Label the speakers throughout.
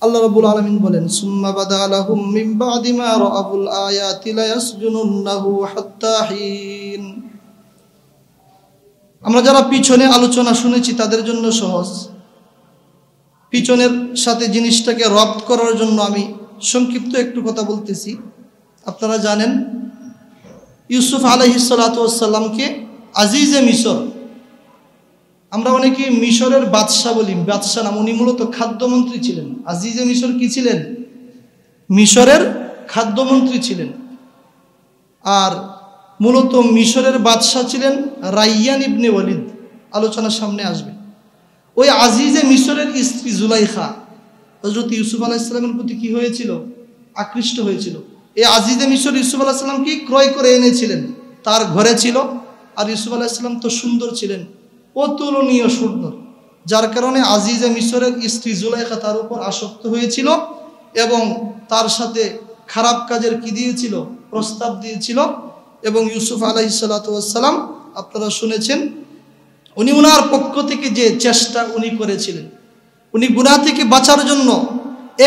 Speaker 1: আল্লাহ রাব্বুল আলামিন বলেন, সুম্মা বাদা লাহুম মিন বাদি মা রাআবুল আয়াতি লা ইয়াসজুনুন্নাহু হাত্তা হিন। আমরা যারা পিছনে আলোচনা শুনেছি তাদের জন্য সহজ, পিছনের সাথে জিনিসটাকে রপ্ত করার জন্য আমি সংক্ষিপ্ত একটু কথা বলতেছি। আপনারা জানেন ইউসুফ আলাইহিস সালাতু ওয়াস সালামকে আজিজে মিশর, আমরা অনেকে মিশরের বাদশাহ বলি, বাদশাহ নাম, উনি মূলত খাদ্যমন্ত্রী ছিলেন। আজিজে মিশর কি ছিলেন? মিশরের খাদ্যমন্ত্রী ছিলেন। আর মূলত মিশরের বাদশাহ ছিলেন রাইয়ান ইবনে ওয়ালিদ, আলোচনার সামনে আসবে। ওই আজিজে মিশরের স্ত্রী জুলাইখা হযরত ইউসুফ আলাইহিস সালামের প্রতি কি হয়েছিল? আকৃষ্ট হয়েছিল। এই আজিজে মিশর ইউসুফ আলাইহিস সালামকে ক্রয় করে এনেছিলেন, তার ঘরে ছিল। আর ইউসুফ আলাইহিস সালাম তো সুন্দর ছিলেন, অতুলনীয় সুন্দর, যার কারণে আজিজে মিশরের স্ত্রী জুলাইখা তার উপর আসক্ত হয়েছিল এবং তার সাথে খারাপ কাজের কি দিয়েছিল? প্রস্তাব দিয়েছিল। এবং ইউসুফ আলাইহিস সালাতু ওয়াস সালাম, আপনারা শুনেছেন, উনি উনার পক্ষ থেকে যে চেষ্টা উনি করেছিলেন, উনি গুনাহ থেকে বাঁচার জন্য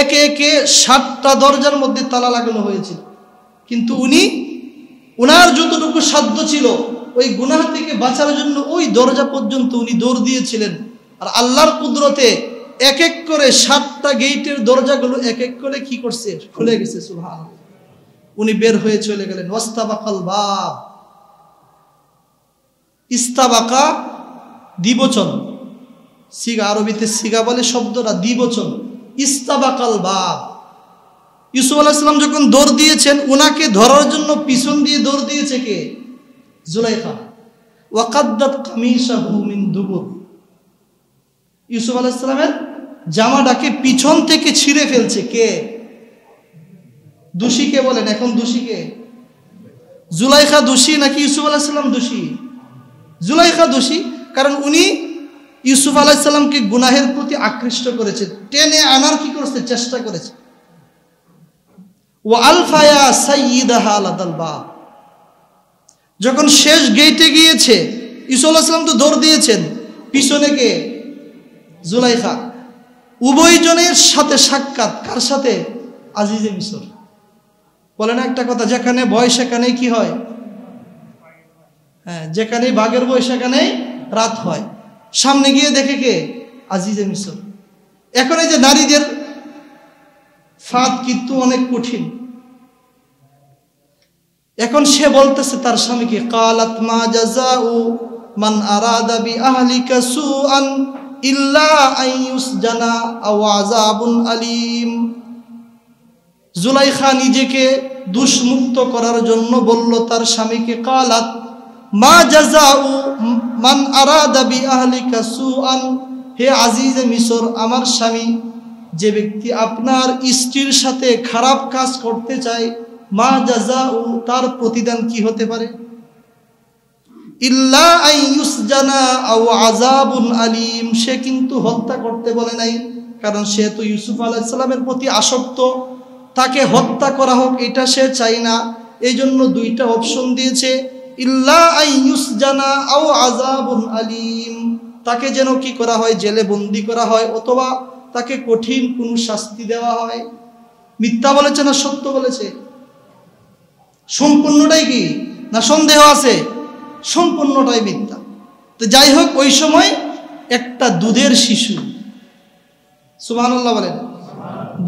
Speaker 1: একে একে 7টা দরজার মধ্যে তালা লাগানো হয়েছিল, কিন্তু উনি উনার যতটুকু সাধ্য ছিল ওই গুনাহ থেকে বাঁচার জন্য ওই দরজা পর্যন্ত উনি দৌড় দিয়েছিলেন। আর আল্লাহর কুদরতে এক এক করে 7টা গেটের দরজাগুলো এক এক করে কি করছে? খুলে গেছে। সুবহানাল্লাহ। উনি বের হয়ে চলে গেলেন। ওয়াস্তাবাকাল বাব, ইস্তাবাকা দ্বিবচন, সিগা, আরবিতে সিগা বলে শব্দটা দ্বিবচন। ইস্তাবাকাল বাব, ইউসুফ আলাইহিস সালাম যখন দৌড় দিয়েছেন, উনাকে ধরার জন্য পিছন দিয়ে দৌড় দিয়েছে কে? জুলাইখা। ওয়াকাদ্দাত কামিসাহু মিন দুবুর, ইউসুফ আলাইহিস সালামের জামাটাকে পিছন থেকে ছিঁড়ে ফেলছে কে? দোষী কে বলেন? এখন দোষী কে? জুলাইখা দোষী নাকি ইউসুফ আলাইহিস সালাম দোষী? জুলাইখা দোষী, কারণ উনি ইউসুফ আলাইহিস সালামকে গুনাহের প্রতি আকৃষ্ট করেছে, টেনে আনার কি করেছে? চেষ্টা করেছে। ওয়া আলফায়া সাইয়্যিদাহা লাদাল বাব, যখন শেষ গেটে গিয়েছে, ইউসুফ আলাইহিস সালাম তো দৌড় দিয়েছেন, পিছনে কে? জুলাইখা। উভয়জনের সাথে সাক্ষাৎ, কার সাথে? আজিজে মিশর। বলে না একটা কথা, যেখানে ভয় সেখানেই কি হয়? হ্যাঁ, যেখানেই বাঘের ভয় সেখানেই রাত হয়। সামনে গিয়ে দেখে কে? আজিজে মিশর। এখন এই যে নারীদের ফাঁদ কিন্তু অনেক কঠিন। এখন সে বলতেছে তার স্বামীকে, কালাত মা জাযাউ মান আরাদা বি আহলিকা সুআন ইল্লা আন ইউসজানা আও আযাবুন আলীম। জুলাইখা নিজেকে দুষ্মুক্ত করার জন্য বলল তার স্বামীকে, কালাত মা জাযাউ মান আরাদা বি আহলিকা সুআন, হে আজিজে মিশর, আমার স্বামী, যে ব্যক্তি আপনার স্ত্রীর সাথে খারাপ কাজ করতে চায়, মা জাযাউ, তার প্রতিদান কি হতে পারে? ইল্লা আন ইউসজানা আও আযাবুন আলীম, সে কিন্তু হত্যা করতে বলে নাই, কারণ সে তো ইউসুফ আলাইহিস সালামের প্রতি আসক্ত, তাকে হত্যা করা হোক এটা সে চায় না। এই জন্য 2টা অপশন দিয়েছে, ইল্লা আন ইউসজানা আও আযাবুন আলীম, তাকে যেন কি করা হয়? জেলে বন্দি করা হয়, অথবা তাকে কঠিন কোন শাস্তি দেওয়া হয়। মিথ্যা বলেছে না সত্য বলেছে? সম্পূর্ণটাই কি না সন্দেহ আছে? সম্পূর্ণটাই মিথ্যা। তো যাই হোক, ওই সময় একটা দুধের শিশু, সুবহানাল্লাহ বলেন,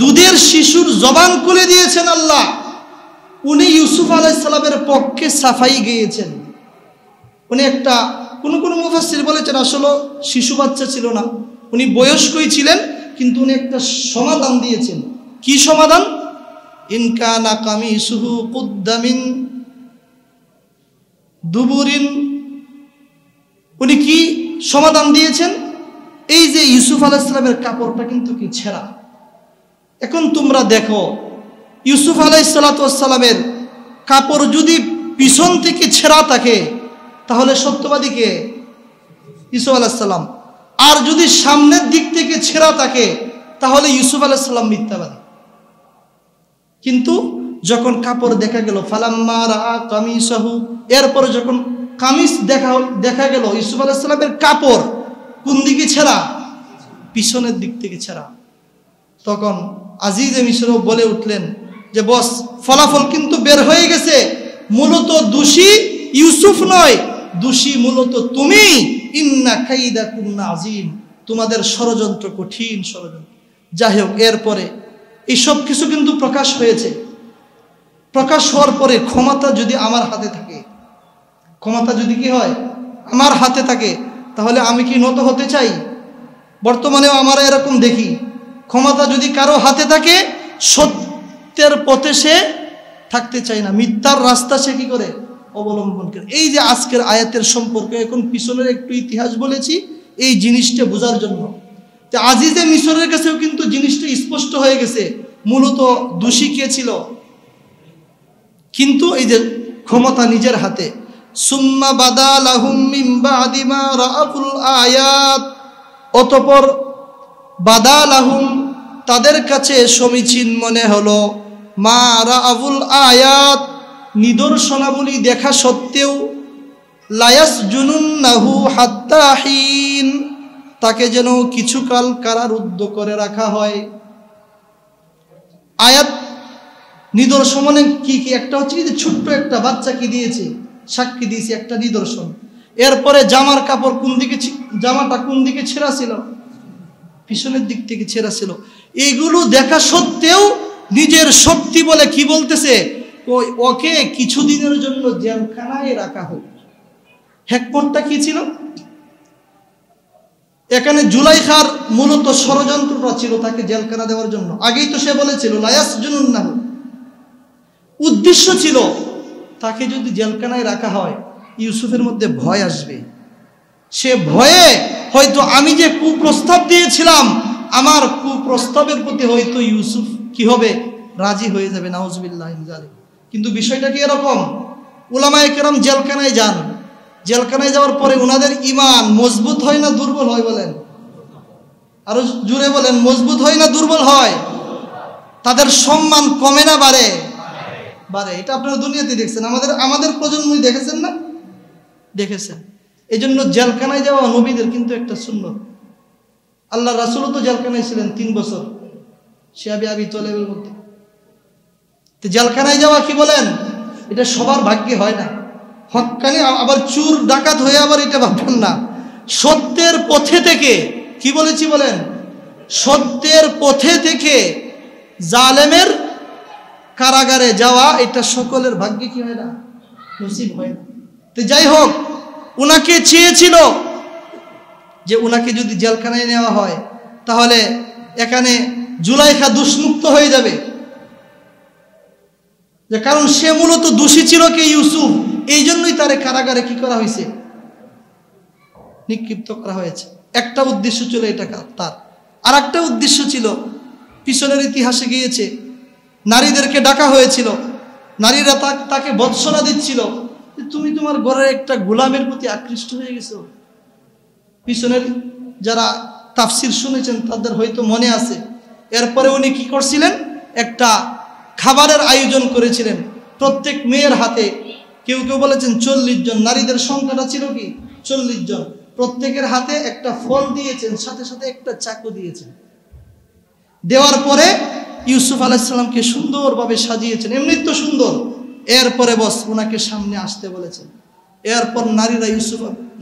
Speaker 1: দুধের শিশুর জবান খুলে দিয়েছেন আল্লাহ। উনি ইউসুফ আলাইহিস সালামের পক্ষে সাফাই গেয়েছেন। উনি একটা, কোন মুফাসসির বলেছেন আসলে শিশু বাচ্চা ছিল না, উনি বয়স্কই ছিলেন, কিন্তু উনি একটা সমাধান দিয়েছেন। কি সমাধান? ইনকানা কামিসুহু কুদ্দা মিন দুবুরিন। উনি কি সমাধান দিয়েছেন? এই যে ইউসুফ আলাইহিস সালামের কাপড়টা কিন্তু কি ছেঁড়া। এখন তোমরা দেখো, ইউসুফ আলাইহিস সালামের কাপড় যদি পিছন থেকে ছেঁড়া থাকে তাহলে সত্যবাদী কে? ইউসুফ আলাইহিস সালাম। আর যদি সামনের দিক থেকে ছেঁড়া থাকে তাহলে ইউসুফ আলাইহিস সালাম মিথ্যাবাদী। কিন্তু যখন কাপড় দেখা গেল, ফালাম্মা রাআ কামিসাহু, এরপর যখন কামিজ দেখা গেল, ইউসুফ আলাইহিস সালামের কাপড় কোন দিকে ছেঁড়া? পিছনের দিক থেকে ছেঁড়া। তখন আজিজে মিশর বলে উঠলেন যে বস, ফলাফল কিন্তু বের হয়ে গেছে, মূলত দোষী ইউসুফ নয়, দোষী মূলত তুমি। ইন্না কাইদাকুন্না আযীম, তোমাদের ষড়যন্ত্র কঠিন ষড়যন্ত্র। যাই হোক, এরপরে এই সব কিছু কিন্তু প্রকাশ হয়েছে। প্রকাশ হওয়ার পরে ক্ষমতা যদি আমার হাতে থাকে, ক্ষমতা যদি কি হয় আমার হাতে থাকে, তাহলে আমি কি নত হতে চাই? বর্তমানেও আমরা এরকম দেখি, ক্ষমতা যদি কারো হাতে থাকে, সত্যের পথে সে থাকতে চায় না, মিথ্যার রাস্তা সে কি করে অবলম্বন করে। এই যে আজকের আয়াতের সম্পর্কে এখন পিছনের একটু ইতিহাস বলেছি এই জিনিসটা বোঝার জন্য। আজিজে মিশরের কাছেও কিন্তু জিনিসটা স্পষ্ট হয়ে গেছে, মূলত দোষী কে ছিল, কিন্তু এই যে ক্ষমতা নিজের হাতে। সুম্মা বাদা লাহুম মিন বাদি মা রাআফুল আয়াত, অতঃপর বাদা লাহুম তাদের কাছে সমীচীন মনে হলো, মা রাআফুল আয়াত নিদর্শনাবলী দেখা সত্ত্বেও, লায়াসজুনুন্নাহু হাত্তা হিন তাকে যেন কিছুকাল কারারুদ্ধ করে রাখা হয়। আয়াত নিদর্শন মানে কি কি? একটা হচ্ছে যে ছোট্ট একটা বাচ্চাকে দিয়েছে, সাক্ষী দিয়েছে একটা নিদর্শন। এরপরে জামার কাপড় কোন দিকে, জামাটা কোন দিকে ছেঁড়া ছিল, পিছনের দিক থেকে ছেঁড়া ছিল। এগুলো দেখা সত্ত্বেও নিজের শক্তি বলে কি বলতেছে, ওকে কিছুদিনের জন্য জেলখানায় রাখা হোক। হেকমতটা কি ছিল এখানে? জুলাইখার মূলত ষড়যন্ত্রটা ছিল তাকে জেলখানা দেওয়ার জন্য। আগেই তো সে বলেছিল লায়াসজুনুন্নাহু, উদ্দেশ্য ছিল তাকে যদি জেলখানায় রাখা হয় ইউসুফের মধ্যে ভয় আসবে, সে ভয়ে হয়তো আমি যে কুপ্রস্তাব দিয়েছিলাম আমার কুপ্রস্তাবের প্রতি হয়তো ইউসুফ কি হবে, রাজি হয়ে যাবে, নাউজুবিল্লাহ মিন যালিক। কিন্তু বিষয়টা কি এরকম, উলামায়ে কেরাম জেলখানায় যান, জেলখানায় যাওয়ার পরে ওনাদের ঈমান মজবুত হয় না দুর্বল হয়? বলেন, আরো জোরে বলেন, মজবুত হয় না দুর্বল হয়? তাদের সম্মান কমে না বাড়ে? বাড়ে। এটা আপনারা দুনিয়াতে দেখছেন, আমাদের প্রজন্মই দেখেছেন না? দেখেছেন। এই জন্য জেলখানায় যাওয়া নবীদের কিন্তু একটা সুন্নত। আল্লাহ রাসূলও তো জেলখানায় ছিলেন 3 বছর, শিয়াবি আবি তলেবের মধ্যে। তো জেলখানায় যাওয়া কি বলেন, এটা সবার ভাগ্যে হয় না। হক্কানি আবার চুর ডাকাত হয়ে আবার এটা ভাববেন না। সত্যের পথে থেকে, কি বলেছি বলেন, সত্যের পথে থেকে জালেমের কারাগারে যাওয়া এটা সকলের ভাগ্যে কি হয় না, নসিব হয় না। তো যাই হোক, উনাকে চেয়েছিল যে উনাকে যদি জেলখানায় নেওয়া হয় তাহলে এখানে জুলাইখা দুষ্মুক্ত হয়ে যাবে, যে কারণ সে মূলত দোষী ছিল কে, ইউসুফ। এই জন্যই তারে কারাগারে কি করা হয়েছে, নিক্ষিপ্ত করা হয়েছে। একটা উদ্দেশ্য ছিল এটা তার। আর একটা উদ্দেশ্য ছিল, পিছনের ইতিহাসে গিয়েছে, নারীদেরকে ডাকা হয়েছিল, নারীরা তাকে ভৎসনা দিচ্ছিল, তুমি তোমার ঘরের একটা গোলামের প্রতি আকৃষ্ট হয়ে গেছো। পিছনের যারা তাফসির শুনেছেন তাদের হয়তো মনে আছে। এরপরে উনি কি করছিলেন, একটা খাবারের আয়োজন করেছিলেন প্রত্যেক মেয়ের হাতে। কেউ কেউ বলেছেন 40 জন, নারীদের সংখ্যাটা ছিল কি 40 জন। প্রত্যেকের হাতে একটা ফল দিয়েছেন, সাথে সাথে একটা চাকু দিয়েছেন। দেওয়ার পরে ইউসুফ আলাইহিস সালামকে সুন্দরভাবে সাজিয়েছেন, এমনি তো সুন্দর। এরপরে বস ওনাকে সামনে আসতে বলেছেন। এরপর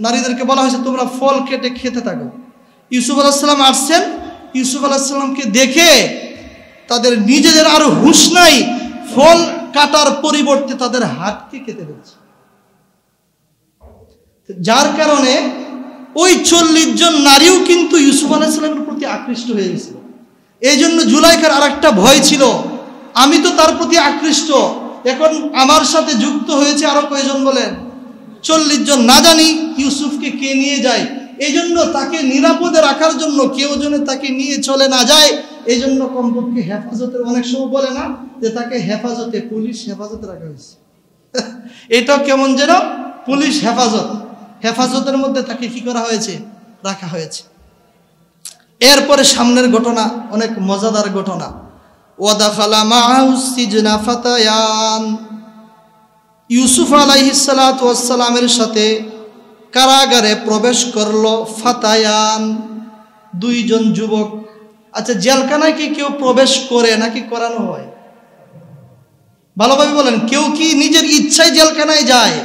Speaker 1: নারীদেরকে বলা হয়েছে তোমরা ফল কেটে খেতে থাকো। ইউসুফ আলাইহিস সালাম আসছেন, ইউসুফ আলাইহিস সালামকে দেখে তাদের নিজেদের আর হুঁশ নাই, ফল কাটার পরিবর্তে তাদের হাতকে কেটে ফেলছে। যার কারণে ওই 40 জন নারীও কিন্তু ইউসুফ আলাইহিস সালামের প্রতি আকৃষ্ট হয়ে গেছিল। এই জন্য জুলাইখার আর একটা ভয় ছিল, আমি তো তার প্রতি আকৃষ্ট, এখন আমার সাথে যুক্ত হয়েছে আরো কয়জন বলেন, 40 জন। না জানি ইউসুফকে কে নিয়ে যায়। এই জন্য তাকে নিরাপদে রাখার জন্য কেউ যেন তাকে নিয়ে চলে না যায়, এই জন্য কমপক্ষে হেফাজতের, অনেক সময় বলে না যে তাকে হেফাজতে, পুলিশ হেফাজতে রাখা হয়েছে। এটাও কেমন যেন পুলিশ হেফাজতের মধ্যে তাকে কি করা হয়েছে, রাখা হয়েছে। এরপরে সামনের ঘটনা অনেক মজাদার ঘটনা। ওয়াদাখালা মাআহু সিজনা ফাতায়ান, ইউসুফ আলাইহিস সালাতু ওয়াস সালামের সাথে কারাগারে প্রবেশ করলো ফাতায়ান, 2 জন যুবক। আচ্ছা, জেলখানায় কি কেউ প্রবেশ করে নাকি করানো হয়? ভালোভাবে বলেন, কেউ কি নিজের ইচ্ছায় জেলখানায় যায়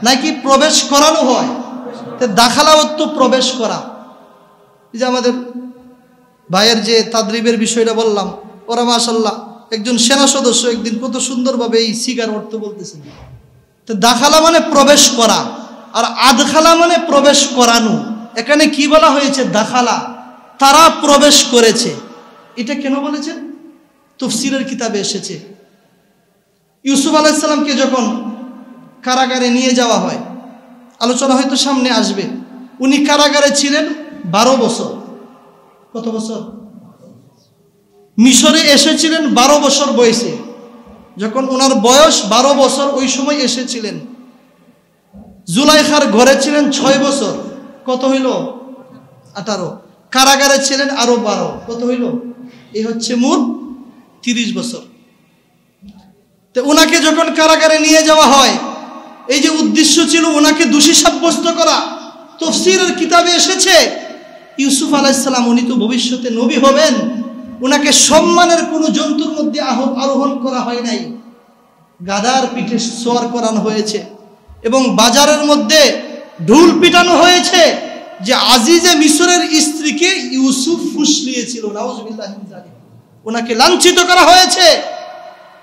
Speaker 1: নাকি প্রবেশ করানো হয়? দাখালা অর্থ প্রবেশ করা। এই যে আমাদের ভাইয়ের যে তাদরিবের বিষয়টা বললাম, ওরা মাশাআল্লাহ একজন সেনা সদস্য একদিন কত সুন্দরভাবে এই সিগার অর্থ বলতেছেন। তো দাখালা মানে প্রবেশ করা, আর আদখালা মানে প্রবেশ করানো। এখানে কি বলা হয়েছে? দাখালা, তারা প্রবেশ করেছে। এটা কেন বলেছেন? তাফসীরের কিতাবে এসেছে, ইউসুফ আলাইহিস সালামকে যখন কারাগারে নিয়ে যাওয়া হয়, আলোচনা হয়তো সামনে আসবে, উনি কারাগারে ছিলেন 12 বছর। কত বছর? মিশরে এসেছিলেন 12 বছর বয়সে। যখন ওনার বয়স 12 বছর, ওই সময় এসেছিলেন। জুলাইখার ঘরে ছিলেন 6 বছর। কত হইল? 18। কারাগারে ছিলেন আরো 12। কত হইল? এই হচ্ছে মোট 30 বছর। তো ওনাকে যখন কারাগারে নিয়ে যাওয়া হয়, এই যে উদ্দেশ্য ছিল ওনাকে দোষী সাব্যস্ত করা। তাফসীরের কিতাবে এসেছে ইউসুফ আলাইহিস সালাম উনি তো ভবিষ্যতে নবী হবেন, ওনাকে সম্মানের কোনো জন্তুর মধ্যে আরোহণ করা হয় নাই, গাধার পিঠে সওয়ার করানো হয়েছে এবং বাজারের মধ্যে ঢোল পিটানো হয়েছে যে আজিজে মিশরের স্ত্রীকে ইউসুফ ফুসলিয়েছিল। নাউজুবিল্লাহি মিন যালিক। ওনাকে লাঞ্ছিত করা হয়েছে,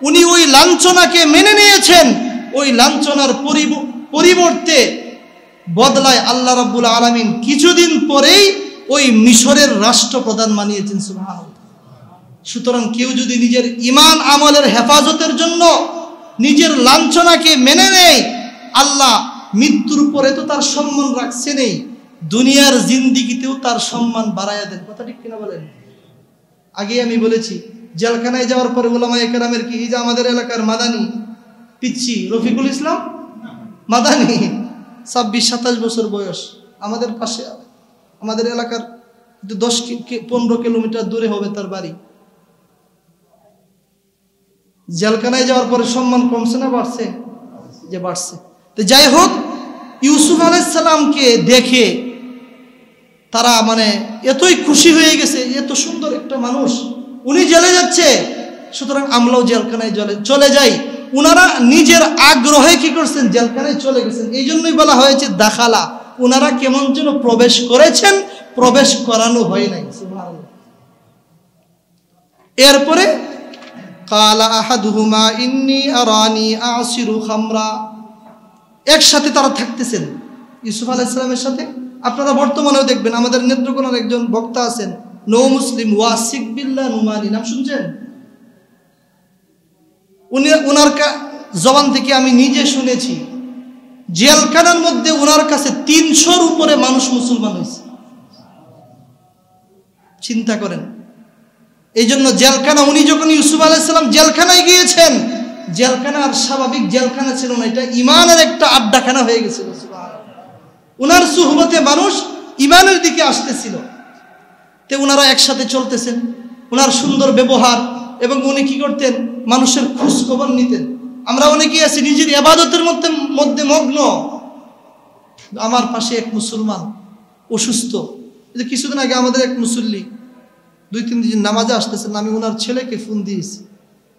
Speaker 1: উনি ওই লাঞ্ছনাকে মেনে নিয়েছেন। ওই লাঞ্ছনার পরিবর্তে বদলায় আল্লাহ রাব্বুল আলামিন কিছুদিন পরেই ওই মিশরের রাষ্ট্রপ্রধান বানিয়েছেন। সুবহানাল্লাহ। সুতরাং কেউ যদি নিজের ঈমান আমলের হেফাজতের জন্য নিজের লাঞ্ছনাকে মেনে নেয়, আল্লাহ মৃত্যুর পরে তো তার সম্মান রাখছেনই, দুনিয়ার জিন্দিগিতেও তার সম্মান বাড়াইয়া দেন। কথা ঠিক কিনা বলেন? আগে আমি বলেছি, জেলখানায় যাওয়ার পরে উলামায়ে কেরামের কি, এই যে আমাদের এলাকার মাদানী পিচ্ছি রফিকুল ইসলাম মাদানী, 26-27 বছর বয়স, আমাদের পাশে, আমাদের এলাকার 10-15 কিলোমিটার দূরে হবে তার বাড়ি। জেলখানায় যাওয়ার পরে সম্মান কমছে না বাড়ছে? যে বাড়ছে। তো যাই হোক, ইউসুফ আলাইহিস সালামকে দেখে তারা মানে এতই খুশি হয়ে গেছে, এত সুন্দর একটা মানুষ, উনি জেলে যাচ্ছে, সুতরাং আমরাও জেলখানায় চলে যাই। উনারা নিজের আগ্রহে কি করছেন? জেলখানায় চলে গেছেন। এই জন্যই বলা হয়েছে দাখালা। উনারা কেমন যেন প্রবেশ করেছেন, প্রবেশ করানো হয় নাই। সুবহানাল্লাহ। এরপরে কালা আহাদুহুমা ইন্নী আরানি আসিরু খামরা, একসাথে তারা থাকতেছেন ইউসুফ আলাইহিস সালামের সাথে। আপনারা বর্তমানেও দেখবেন আমাদের নেত্রকোনার একজন বক্তা আছেন, নৌ মুসলিম ওয়াসিক বিল্লাহ নুমানি, নাম শুনছেন? উনার জবান থেকে আমি নিজে শুনেছি, জেলখানার মধ্যে ওনার কাছে 300-র উপরে মানুষ মুসলমান হয়েছে। চিন্তা করেন। এই জন্য জেলখানা, উনি যখন ইউসুফ আলাইহিস সালাম জেলখানায় গিয়েছেন, জেলখানা আর স্বাভাবিক জেলখানা ছিল না, এটা ইমানের একটা আড্ডাখানা হয়ে গেছিল। উনার সুহবতে মানুষ ইমানের দিকে আসতেছিল। তে উনারা একসাথে চলতেছেন, উনার সুন্দর ব্যবহার, এবং উনি কি করতেন? মানুষের খোঁজ খবর নিতেন। আমরা অনেকেই আছি নিজের ইবাদতের মধ্যে মগ্ন। আমার পাশে এক মুসলমান অসুস্থ, কিছুদিন আগে আমাদের এক মুসল্লি 2-3 দিন নামাজে আসতেছেন, আমি ওনার ছেলেকে ফোন দিয়েছি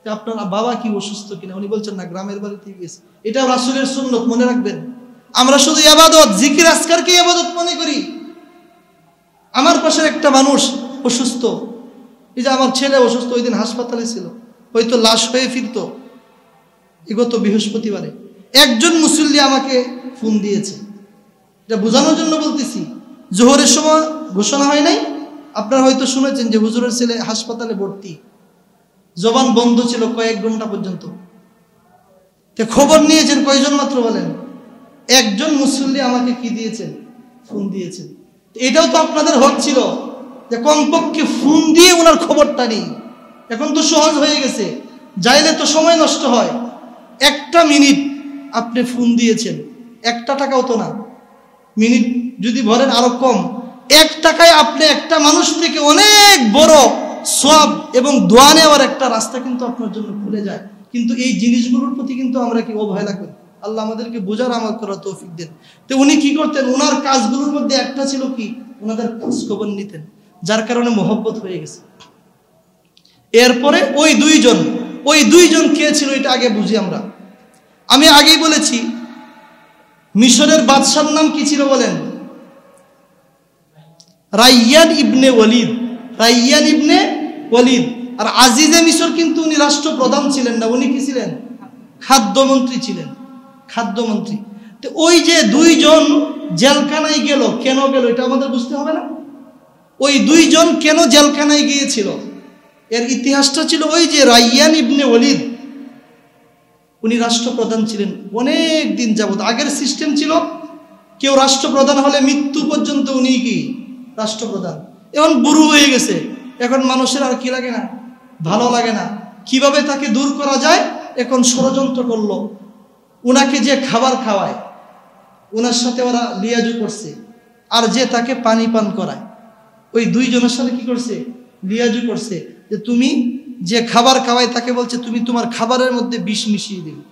Speaker 1: যে আপনার বাবা কি অসুস্থ কিনা। উনি বলছেন না, গ্রামের বাড়িতে গেছে। এটা রাসূলের সুন্নত, মনে রাখবেন। আমরা শুধু ইবাদত, জিকির আজকারকে ইবাদত মনে করি। আমার পাশের একটা মানুষ অসুস্থ, এই যে আমার ছেলে অসুস্থ, ওই দিন হাসপাতালে ছিল, হয়তো লাশ হয়ে ফিরতো। গত বৃহস্পতিবারে একজন মুসল্লি আমাকে ফোন দিয়েছে, এটা বোঝানোর জন্য বলতেছি। জোহরের সময় ঘোষণা হয় নাই, আপনারা হয়তো শুনেছেন যে হুজুরের ছেলে হাসপাতালে ভর্তি, জবান বন্ধ ছিল কয়েক ঘন্টা পর্যন্ত। খবর নিয়েছেন কয়জন? মাত্র বলেন, একজন মুসল্লি আমাকে কি দিয়েছেন? ফোন দিয়েছেন। এটাও তো আপনাদের হক ছিল যে কমপক্ষে ফোন দিয়ে ওনার খবরটা নেই। এখন তো সহজ হয়ে গেছে, যাইলে তো সময় নষ্ট হয়। 1টা মিনিট আপনি ফোন দিয়েছেন, 1টা টাকাও তো না, মিনিট যদি ভরেন আরো কম, 1 টাকায় আপনি একটা মানুষ থেকে অনেক বড় সওয়াব এবং দোয়া নেওয়ার একটা রাস্তা কিন্তু আপনার জন্য খুলে যায়। কিন্তু এই জিনিসগুলোর প্রতি কিন্তু আমরা কি অবহেলা করি। আল্লাহ আমাদেরকে বোঝার আমল করার তৌফিক দেন। তো উনি কি করতেন? ওনার কাজগুলোর মধ্যে একটা ছিল কি, ওনাদের খোঁজ খবর নিতেন, যার কারণে মহব্বত হয়ে গেছে। এরপরে ওই দুইজন কে ছিল এটা আগে বুঝি আমরা। আমি আগেই বলেছি মিশরের বাদশার নাম কি ছিল বলেন? রাইয়ান ইবনে ওয়ালিদ। আর আজিজে মিশর কিন্তু উনি রাষ্ট্রপ্রধান ছিলেন না, উনি কি ছিলেন? খাদ্যমন্ত্রী ছিলেন, খাদ্যমন্ত্রী। তো ওই যে দুইজন জেলখানায় গেল, কেন গেল এটা আমাদের বুঝতে হবে না? ওই দুইজন কেন জেলখানায় গিয়েছিল এর ইতিহাসটা ছিল ওই যে রাইয়ান ইবনে ওয়ালিদ, উনি রাষ্ট্রপ্রধান ছিলেন অনেক দিন যাবত। আগের সিস্টেম ছিল কেউ রাষ্ট্রপ্রধান হলে মৃত্যু পর্যন্ত উনি কি রাষ্ট্রপ্রধান। এখন বুড়ো হয়ে গেছে, এখন মানুষের আর কি লাগে না, ভালো লাগে না। কিভাবে তাকে দূর করা যায় এখন ষড়যন্ত্র করলো। উনাকে যে খাবার খাওয়ায় ওনার সাথে ওরা লিয়াজু করছে, আর যে তাকে পানি পান করায় ওই দুইজনের সাথে কি করছে? লিয়াজু করছে। যে তুমি যে খাবার খাওয়ায় তাকে বলছে তুমি তোমার খাবারের মধ্যে বিষ মিশিয়ে দিবে,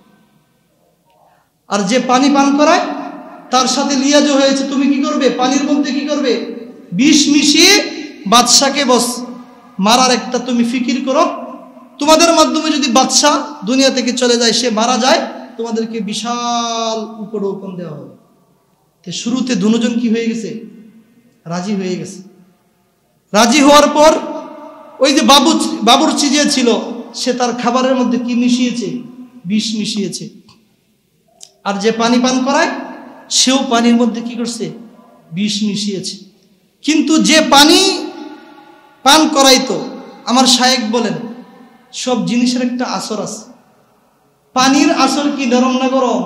Speaker 1: আর যে পানি পান করায় তার সাথে লিয়াজু হয়েছে তুমি কি করবে? পানির মধ্যে কি করবে? বিষ মিশিয়ে বাদশাকে বস মারার একটা তুমি ফিকির করো। তোমাদের মাধ্যমে যদি বাদশাহ দুনিয়া থেকে চলে যায়, সে মারা যায়, তোমাদেরকে বিশাল উপঢৌকন দেওয়া হবে। তো শুরুতে দুজন কি হয়ে গেছে? রাজি হয়ে গেছে। রাজি হওয়ার পর ওই যে বাবুর্চি যে ছিল সে তার খাবারের মধ্যে কি মিশিয়েছে? বিষ মিশিয়েছে। আর যে পানি পান করায় সেও পানির মধ্যে কি করছে? বিষ মিশিয়েছে। কিন্তু যে পানি পান করাইতো, আমার শায়েখ বলেন সব জিনিসের একটা আসর আছে। পানির আসর কি নরম না গরম?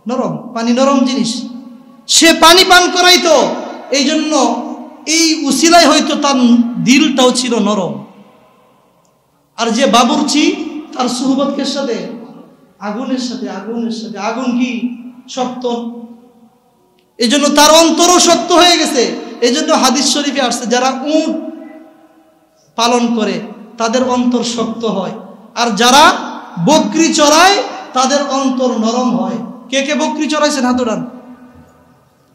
Speaker 1: নরম। পানি নরম জিনিস। সে পানি পান করাইতো, এই জন্য এই উসিলায় হয়তো তার দিলটাও ছিল নরম। আর যে বাবুর্চি তার সুহবতের সাথে আগুনের সাথে আগুন কি শক্ত, এই জন্য তার অন্তরও শক্ত হয়ে গেছে। এই জন্য হাদিস শরীফে আসছে যারা উট পালন করে তাদের অন্তর শক্ত হয়, আর যারা বকরি চড়ায় তাদের অন্তর নরম হয়। কে কে বকরি চড়াইছেন হাত উঠান।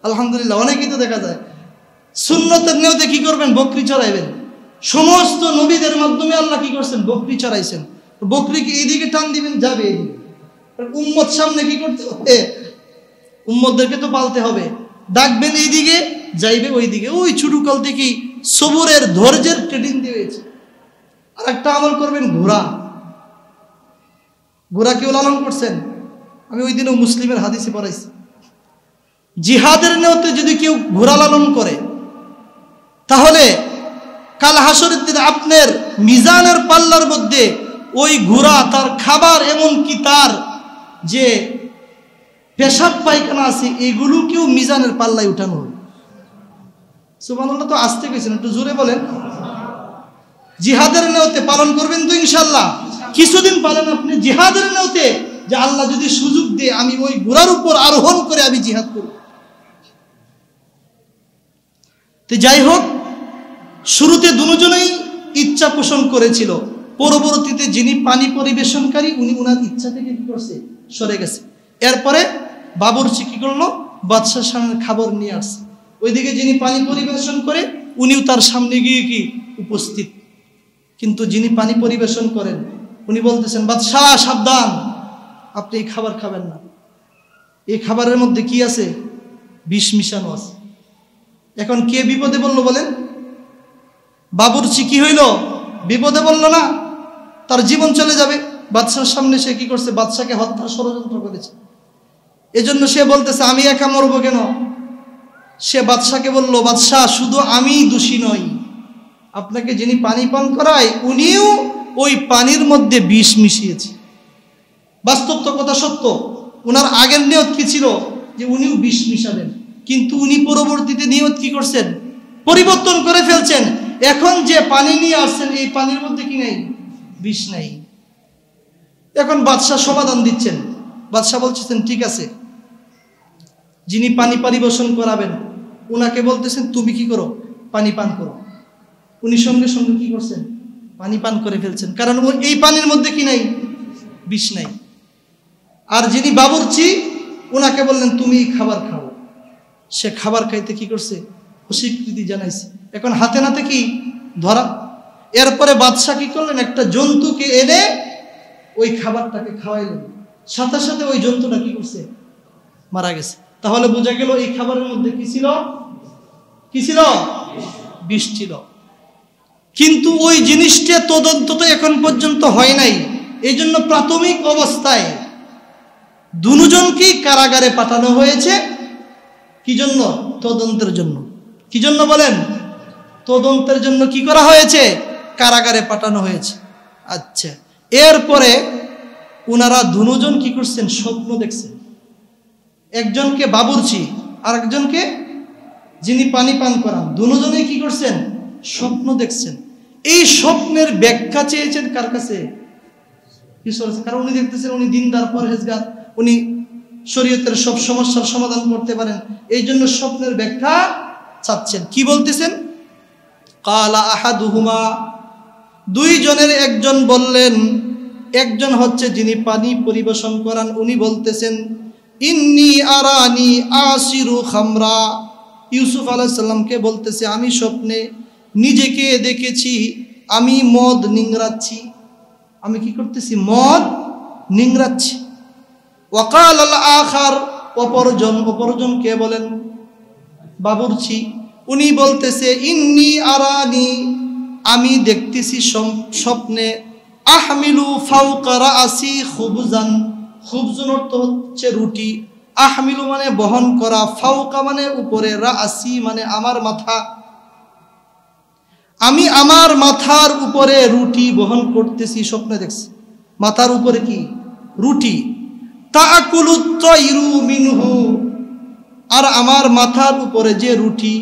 Speaker 1: আলহামদুলিল্লাহ, অনেকেই তো দেখা যায়। সুন্নতের নিয়তে কি করবেন? বকরি চড়াইবেন। সমস্ত নবীদের মাধ্যমে আল্লাহ কি করছেন? বকরি চড়াইছেন। বকরিকে এইদিকে টান দিবেন, যাবে এইদিকে। উম্মত সামনে কি করতে হবে? উম্মতদেরকে তো পালতে হবে। ডাকবেন এইদিকে, যাইবে ওইদিকে। ওই ছোটকাল থেকেই সবুরের ধৈর্যের ট্রেনিং দিয়েছে। আর একটা আমল করবেন, ঘোড়া কেউ লালন করছেন? আমি ওই দিনও মুসলিমের হাদিসে পড়াইছি, জিহাদের নিয়তে যদি কেউ ঘোড়া লালন করে তাহলে কাল হাসরের দিন আপনার মিজানের পাল্লার মধ্যে ওই ঘোড়া তার খাবার, এমনকি তার যে পেশাব পায়খানা আছে এগুলোকেও মিজানের পাল্লায় উঠানো হবে। সুবহানাল্লাহ। তো আসতে গেছেন, একটু জোরে বলেন। জিহাদের নিয়তে পালন করবেন তো ইনশাআল্লাহ? কিছুদিন পালেন আপনি জিহাদের নিয়তে, যে আল্লাহ যদি সুযোগ দিয়ে আমি ওই ঘোড়ার উপর আরোহণ করে আমি জিহাদ করব। তো যাই হোক, শুরুতে দুজনেই ইচ্ছা পোষণ করেছিল, পরবর্তীতে যিনি পানি পরিবেশনকারী উনি উনার ইচ্ছা থেকে কি করছে? সরে গেছে। এরপরে বাবুর্চি কি করলো? বাদশার সামনে খাবার নিয়ে আসছে। ওইদিকে যিনি পানি পরিবেশন করে উনিও তার সামনে গিয়ে কি উপস্থিত। কিন্তু যিনি পানি পরিবেশন করেন উনি বলতেছেন, বাদশাহ সাবধান, আপনি এই খাবার খাবেন না, এই খাবারের মধ্যে কি আছে? বিষ মিশানো আছে। এখন কে বিপদে বললো বলেন? বাবুর্চি কি হইল? বিপদে বলল না, তার জীবন চলে যাবে। বাদশার সামনে সে কি করছে? বাদশাকে হত্যার ষড়যন্ত্র করেছে। এজন্য সে বলতেছে আমি একা মরবো কেন? সে বাদশাকে বলল, বাদশাহ শুধু আমিই দোষী নই, আপনাকে যিনি পানি পান করায় উনিও ওই পানির মধ্যে বিষ মিশিয়েছে। বাস্তব তো কথা সত্য। উনার আগের নিয়ত কি ছিল? যে উনিও বিষ মিশাবেন, কিন্তু উনি পরবর্তীতে নিয়ত কি করছেন? পরিবর্তন করে ফেলছেন। এখন যে পানি নিয়ে আসছেন এই পানির মধ্যে কি নাই? বিষ নাই। এখন বাদশাহ সমাধান দিচ্ছেন। বাদশাহ বলছেন ঠিক আছে, যিনি পানি পরিবেশন করাবেন উনাকে বলতেছেন তুমি কি করো? পানি পান করো। উনি সঙ্গে সঙ্গে কি করছেন? পানি পান করে ফেলছেন, কারণ এই পানির মধ্যে কি নাই? বিষ নাই। আর যিনি বাবুর্চি উনাকে বললেন তুমি খাবার খাও। সে খাবার খাইতে কি করছে? অস্বীকৃতি জানাইছে। এখন হাতে নাতে কি ধরা। এরপরে বাদশা কি করলেন, একটা জন্তুকে এনে ওই খাবারটাকে খাওয়াইলেন, সাথে সাথে ওই জন্তুটা কি করছে, মারা গেছে। তাহলে বোঝা গেল এই খাবারের মধ্যে কি ছিল, কি ছিল, বিষ ছিল। কিন্তু ওই জিনিসটা তদন্ত তো এখন পর্যন্ত হয় নাই, এই জন্য প্রাথমিক অবস্থায় দুজনকেই কারাগারে পাঠানো হয়েছে। কি জন্য? তদন্তের জন্য। কি জন্য বলেন? তদন্তের জন্য কি করা হয়েছে, কারাগারে পাঠানো হয়েছে। আচ্ছা, এরপরে ওনারা দুজন কি করছেন, স্বপ্ন দেখছেন। একজনকে বাবুর্চি আর একজনকে যিনি পানি পান করান, দুজনেই কি করছেন, স্বপ্ন দেখছেন। এই স্বপ্নের ব্যাখ্যা চেয়েছেন কার কাছে? ঈশ্বরের কাছে। কারণ উনি দেখতেছেন উনি দিনদার পরহেজগার, উনি শরীয়তের সব সমস্যার সমাধান করতে পারেন, এই জন্য স্বপ্নের ব্যাখ্যা চাচ্ছেন। কি বলতেছেন? কালা আহাদুহুমা, দুইজনের একজন বললেন, একজন হচ্ছে যিনি পানি পরিবেশন করান, উনি বলতেছেন ইন্নী আরানি আসিরু খামরা। ইউসুফ আলাইহিস সালামকে বলতেছে আমি স্বপ্নে নিজেকে দেখেছি আমি মদ নিংড়াচ্ছি। আমি কি করতেছি, মদ নিংড়াচ্ছি। ওয়াকাল আল আখার, অপরজন কে বলেন, বাবুর্চি, উনি বলতেছে ইন্নী আরানি, আমি দেখতেছি স্বপ্নে আহমিলু ফাওকা রাসি খুবজান। খুবজুন অর্থ হচ্ছে রুটি, আহমিলু মানে বহন করা, ফাওকা মানে উপরে, রাসি মানে আমার মাথা। আমি আমার মাথার উপরে রুটি বহন করতেছি, স্বপ্নে দেখছি। মাথার উপরে কি? রুটি। তাকুলুত তায়রু মিনহু, আর আমার মাথার উপরে যে রুটি,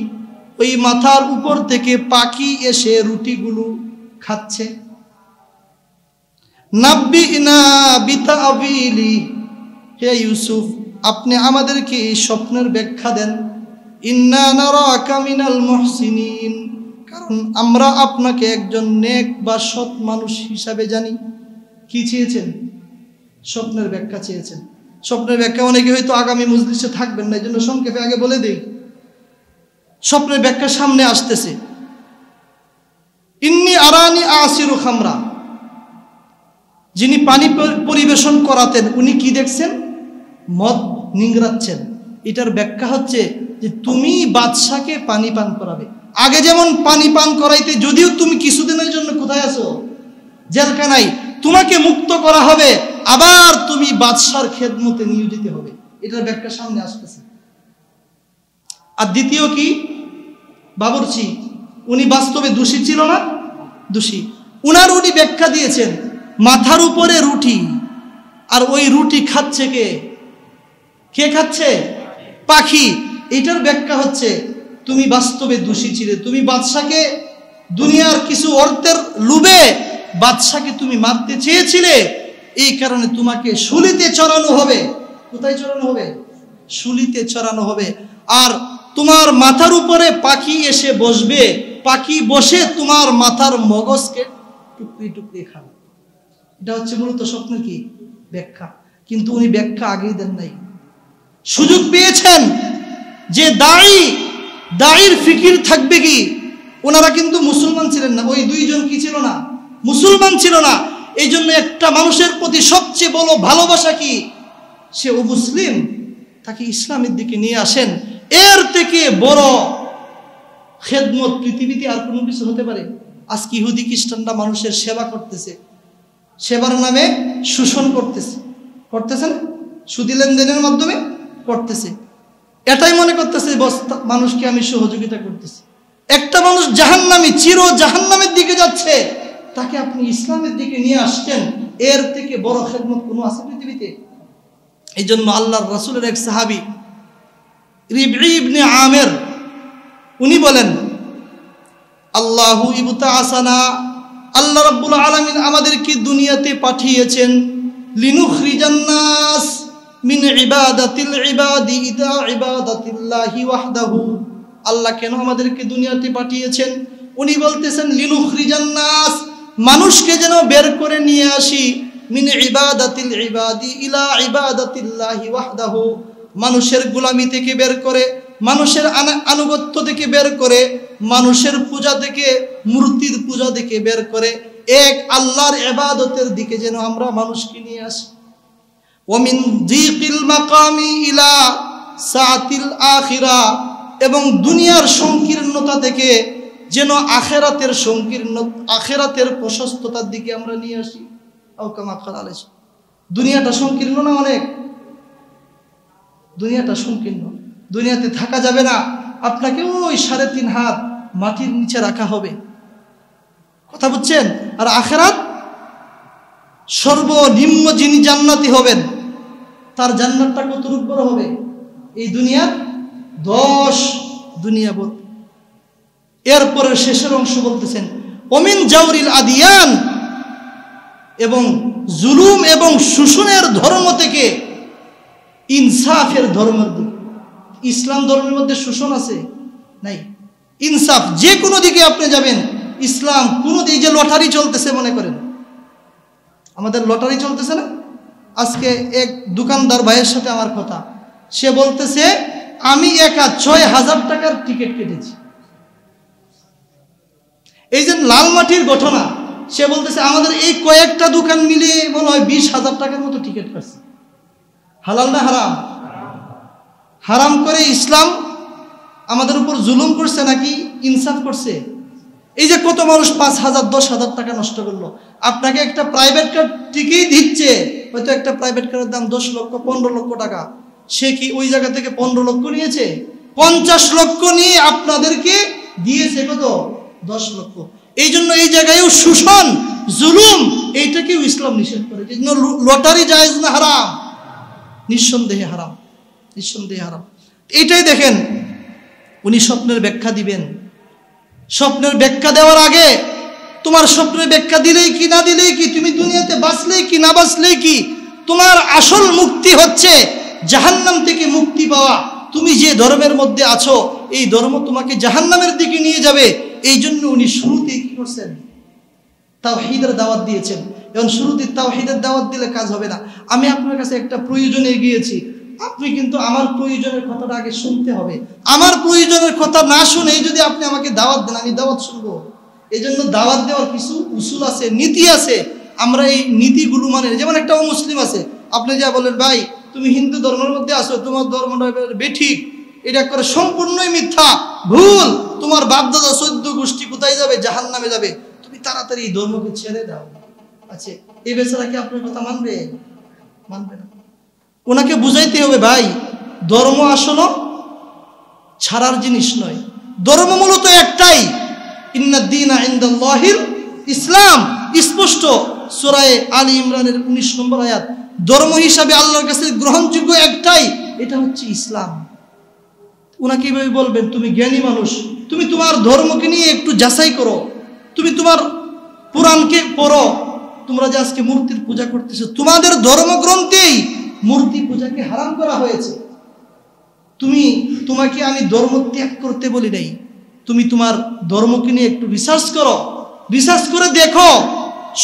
Speaker 1: ওই মাথার উপর থেকে পাখি এসে রুটিগুলো খাচ্ছে। নাব্বিনা বিতাবিলি, হে ইউসুফ আপনি আমাদেরকে এই স্বপ্নের ব্যাখ্যা দেন। ইন্না নারাকা মিনাল মুহসিনিন, কারণ আমরা আপনাকে একজন নেক বা সৎ মানুষ হিসাবে জানি। কি চেয়েছেন? স্বপ্নের ব্যাখ্যা চেয়েছেন। স্বপ্নের ব্যাখ্যা অনেকে হয়তো আগামী মজলিসে থাকবেন না, এই জন্য সংক্ষেপে আগে বলে দেই। স্বপ্নের ব্যাখ্যা সামনে আসতেছে। ইন্নী আরানি আসিরু খামরা, যিনি পানি পরিবেশন করাতেন উনি কি দেখছেন, মদ নিংড়াচ্ছেন। এটার ব্যাখ্যা হচ্ছে যে তুমি বাদশাকে পানি পান করাবে। আগে যেমন পানি পান করাইতে, যদিও তুমি কিছুদিনের জন্য কোথায় আছো, জেলখানায়, তোমাকে মুক্ত করা হবে, আবার তুমি বাদশার খেদমতে নিয়োজিত হবে। এটার ব্যাখ্যা সামনে আসতেছে। আর দ্বিতীয় কি, বাবুর্চি, উনি বাস্তবে দোষী ছিল না? দোষী। উনি ব্যাখ্যা দিয়েছেন মাথার উপরে রুটি, আর ওই রুটি খাচ্ছে কে? কে খাচ্ছে? পাখি। এটার ব্যাখ্যা হচ্ছে তুমি বাস্তবে দোষী ছিলে, তুমি বাদশাকে দুনিয়ার কিছু অর্থের লোভে বাদশাকে তুমি মারতে চেয়েছিলে, এই কারণে তোমাকে শুলিতে চড়ানো হবে। কোথায় চড়ানো হবে? শুলিতে চড়ানো হবে। আর তোমার মাথার উপরে পাখি এসে বসবে, পাখি বসে তোমার মাথার মগজকে টুকরি টুকরি খাবে। এটা হচ্ছে মূলত স্বপ্নের কি ব্যাখ্যা। কিন্তু উনি ব্যাখ্যা আগেই দেন নাই, সুযোগ পেয়েছেন যে দায়ীর ফিকির থাকবে কি। ওনারা কিন্তু মুসলমান ছিলেন না, ওই দুইজন কি ছিল না, মুসলমান ছিল না। এই জন্য একটা মানুষের প্রতি সবচেয়ে বড় ভালোবাসা কি, সে অমুসলিম, তাকে ইসলামের দিকে নিয়ে আসেন। এর থেকে বড় খেদমত পৃথিবীতে আর কোনো কিছু হতে পারে? আজকে ইহুদি খ্রিস্টানরা মানুষের সেবা করতেছে, সেবার নামে শোষণ করতেছে না, সুদি লেনদেনের মাধ্যমে করতেছে। এটাই মনে করতেছে মানুষকে আমি সহযোগিতা করতেছি। একটা মানুষ জাহান্নামী, চির জাহান্নামের দিকে যাচ্ছে, তাকে আপনি ইসলামের দিকে নিয়ে আসছেন, এর থেকে বড় খেদমত কোনো আছে পৃথিবীতে? এই জন্য আল্লাহর রাসূলের এক সাহাবী রিবঈ ইবনে আমির, উনি বলেন আল্লাহু ইবতাআসানা, আল্লাহ রাব্বুল আলামিন আমাদেরকে দুনিয়াতে পাঠিয়েছেন লিনুখরিজান নাস মিন ইবাদাতিল ইবাদি ইলা ইবাদাতিল্লাহি ওয়াহদাহু। আল্লাহ কেন আমাদেরকে দুনিয়াতে পাঠিয়েছেন? উনি বলতেছেন লিনুখরিজান নাস, মানুষকে যেন বের করে নিয়ে আসি, মিন ইবাদাতিল ইবাদি ইলা ইবাদাতিল্লাহি ওয়াহদাহু, মানুষের গোলামি থেকে বের করে মানুষের আনুগত্য থেকে বের করে, মানুষের পূজা থেকে, মূর্তির পূজা থেকে বের করে এক আল্লাহর ইবাদতের দিকে যেন আমরা মানুষকে নিয়ে আসি। ওমিন যিকিল মাকামি ইলা সাআতিল আখিরা, এবং দুনিয়ার সংকীর্ণতা থেকে যেন আখেরাতের প্রশস্ততার দিকে আমরা নিয়ে আসি। দুনিয়াটা সংকীর্ণ না, অনেক দুনিয়াটা সংকীর্ণ। দুনিয়াতে থাকা যাবে না, আপনাকে ওই 3.5 হাত মাটির নিচে রাখা হবে, কথা বুঝছেন? আর আখেরাত, সর্বনিম্ন যিনি জান্নাতি হবেন তার জান্নাতটা কতটুকু বড় হবে? এই দুনিয়ার 10 দুনিয়া বড়। এরপরে শেষের অংশ বলতেছেন ওমিন জাওরিল আদিয়ান, এবং জুলুম এবং শোষণের ধর্ম থেকে ইনসাফের ধর্মের দিকে। ইসলাম ধর্মের মধ্যে শোষণ আছে? নাই। ইনসাফ, যে কোনো দিকে আপনি যাবেন, ইসলাম কোনো দিকে। যে লটারি চলতেছে, মনে করেন আমাদের লটারি চলতেছে না? আজকে এক দোকানদার ভাইয়ের সাথে আমার কথা, সে বলতেছে আমি একা 6,000 টাকার টিকিট কেটেছি। এই যে লালমাটির ঘটনা, সে বলতেছে আমাদের এই কয়েকটা দোকান মিলিয়ে মনে হয় 20,000 টাকার মতো টিকিট কাটছে। হালাল না হারাম? হারাম করে ইসলাম আমাদের উপর জুলুম করছে নাকি ইনসাফ করছে? এই যে কত মানুষ 5,000 10,000 টাকা নষ্ট করলো। আপনাকে একটা প্রাইভেট কার টিকেই দিচ্ছে, হয়তো একটা প্রাইভেট কারের দাম 10 লক্ষ 15 লক্ষ টাকা, সে কি ওই জায়গা থেকে 15 লক্ষ নিয়েছে? 50 লক্ষ নিয়ে আপনাদেরকে দিয়েছে কত? 10 লক্ষ। এই জন্য এই জায়গায়ও শোষণ, জুলুম, এইটাকেও ইসলাম নিষেধ করে। এই জন্য লটারি জায়েজ না হারাম? নিঃসন্দেহে হারাম, নিঃসন্দেহে হারাম। এইটাই দেখেন, উনি স্বপ্নের ব্যাখ্যা দিবেন। স্বপ্নের ব্যাখ্যা দেওয়ার আগে তোমার স্বপ্নের ব্যাখ্যা দিলেই কি না দিলেই কি, তুমি দুনিয়াতে বাঁচলেই কি না বাঁচলেই কি, তোমার আসল মুক্তি হচ্ছে জাহান্নাম থেকে মুক্তি পাওয়া। তুমি যে ধর্মের মধ্যে আছো, এই ধর্ম তোমাকে জাহান্নামের দিকে নিয়ে যাবে। এই জন্য উনি শুরুতে কি করছেন? তাওহীদের দাওয়াত দিয়েছেন। এখন শুরুতে তাওহীদের দাওয়াত দিলে কাজ হবে না। আমি আপনার কাছে একটা প্রয়োজনে গিয়েছি, আপনি কিন্তু আমার প্রয়োজনের কথাটা আগে শুনতে হবে। আমার প্রয়োজনের কথা না শুনেই যদি আপনি আমাকে দাওয়াত দেন, আমি দাওয়াত শুনবো? এই জন্য দাওয়াত দেওয়ার কিছু উসুল আছে, নীতি আছে। আমরা এই নীতিগুলো মানে, যেমন একটা মুসলিম আছে, আপনি যা বলেন ভাই তুমি হিন্দু ধর্মের মধ্যে আসো, তোমার ধর্মটা বেঠিক, এটা করে সম্পূর্ণই মিথ্যা, ভুল, তোমার বাপদাদা 14 গোষ্ঠী কোথায় যাবে? জাহান্নামে যাবে, তুমি তাড়াতাড়ি এই ধর্মকে ছেড়ে দাও। আচ্ছা, এই বেচারা কি আপনার কথা মানবে? মানবে না। ওনাকে বুঝাইতে হবে ভাই, ধর্ম আসলে ছাড়ার জিনিস নয়। ধর্ম মূলত একটাই, ইন্নাদ দীনা ইনদাল্লাহিল ইসলাম। স্পষ্ট সূরা আলী ইমরানের 19 নম্বর আয়াত। ধর্ম হিসাবে আল্লাহর কাছে গ্রহণযোগ্য একটাই, এটা হচ্ছে ইসলাম। ওনাকে এইভাবে বলবেন তুমি জ্ঞানী মানুষ, তুমি তোমার ধর্মকে নিয়ে একটু যাচাই করো, তুমি তোমার পুরাণকে পড়ো। তোমরা যে আজকে মূর্তির পূজা করতেছো, তোমাদের ধর্মগ্রন্থেই মূর্তি পূজাকে হারাম করা হয়েছে। তোমাকে আমি ধর্ম ত্যাগ করতে বলি নাই, তুমি তোমার ধর্মকে নিয়ে একটু রিসার্চ করো, রিসার্চ করে দেখো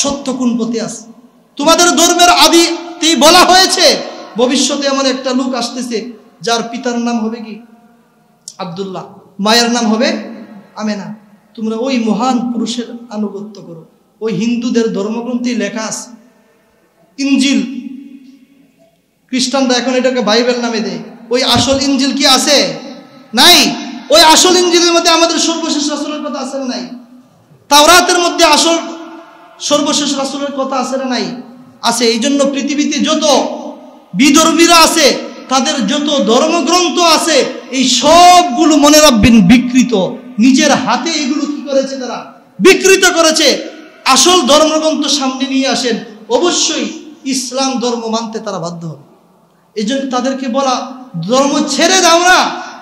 Speaker 1: সত্য কোন পথে আছে। তোমাদের ধর্মের আদিতেই বলা হয়েছে ভবিষ্যতে এমন একটা লোক আসতেছে যার পিতার নাম হবে কি? আব্দুল্লাহ, মায়ের নাম হবে আমেনা। তোমরা ওই মহান পুরুষের আনুগত্য করো। ওই হিন্দুদের ধর্মগ্রন্থে লেখা আছে। ইনজিল, খ্রিস্টানরা এখন এটাকে বাইবেল নামে দেয়। ওই আসল ইনজিল কি আছে? নাই। ওই আসল ইনজিলের মধ্যে আমাদের সর্বশেষ রাসূলের কথা আছে না নাই? তাওরাতের মধ্যে আসল সর্বশেষ রাসূলের কথা আছে না নাই? আছে। এই জন্য পৃথিবীতে যত বিধর্মীরা আছে, তাদের যত ধর্মগ্রন্থ আছে, এই সবগুলো মনে রাখবেন বিকৃত। নিজের হাতে এগুলো কি করেছে? তারা বিকৃত করেছে। আসল ধর্মগ্রন্থ সামনে নিয়ে আসেন, অবশ্যই ইসলাম ধর্ম মানতে তারা বাধ্য হবে। এই জন্য তাদেরকে বলা, ধর্ম ছেড়ে দাও না,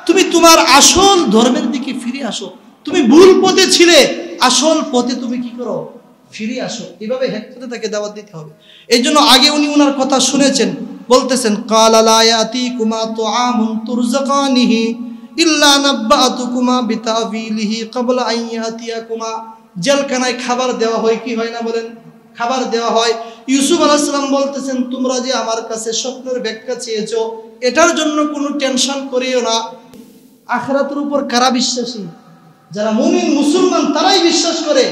Speaker 1: তুমি তোমার আসল ধর্মের দিকে ফিরে আসো। তুমি ভুল পথে ছিলে, আসল পথে তুমি কি করো? ফিরে আসো। এইভাবে হেক্টরে তাকে দাওয়াত দিতে হবে। এই জন্য আগে উনি ওনার কথা শুনেছেন, বলতেছেন ক্বালা লা ইয়াতিকুমা তুআমুন তুরযাকানিহি ইল্লা নাব্বাতুকুমা বিতাবিলিহি ক্বাবলা আন ইয়াতিয়াকুমা। জেলখানায় খাবার দেওয়া হয় কি হয় না বলেন? খাবার দেওয়া হয়। ইউসুফ আলাইহিস সালাম বলতেছেন তোমরা যে আমার কাছে স্বপ্নের ব্যাখ্যা চেয়েছো, এটার জন্য কোনো টেনশন করিও না, আখিরাতের উপর কারা বিশ্বাসী? যারা মুমিন মুসলমান তারাই বিশ্বাস করে,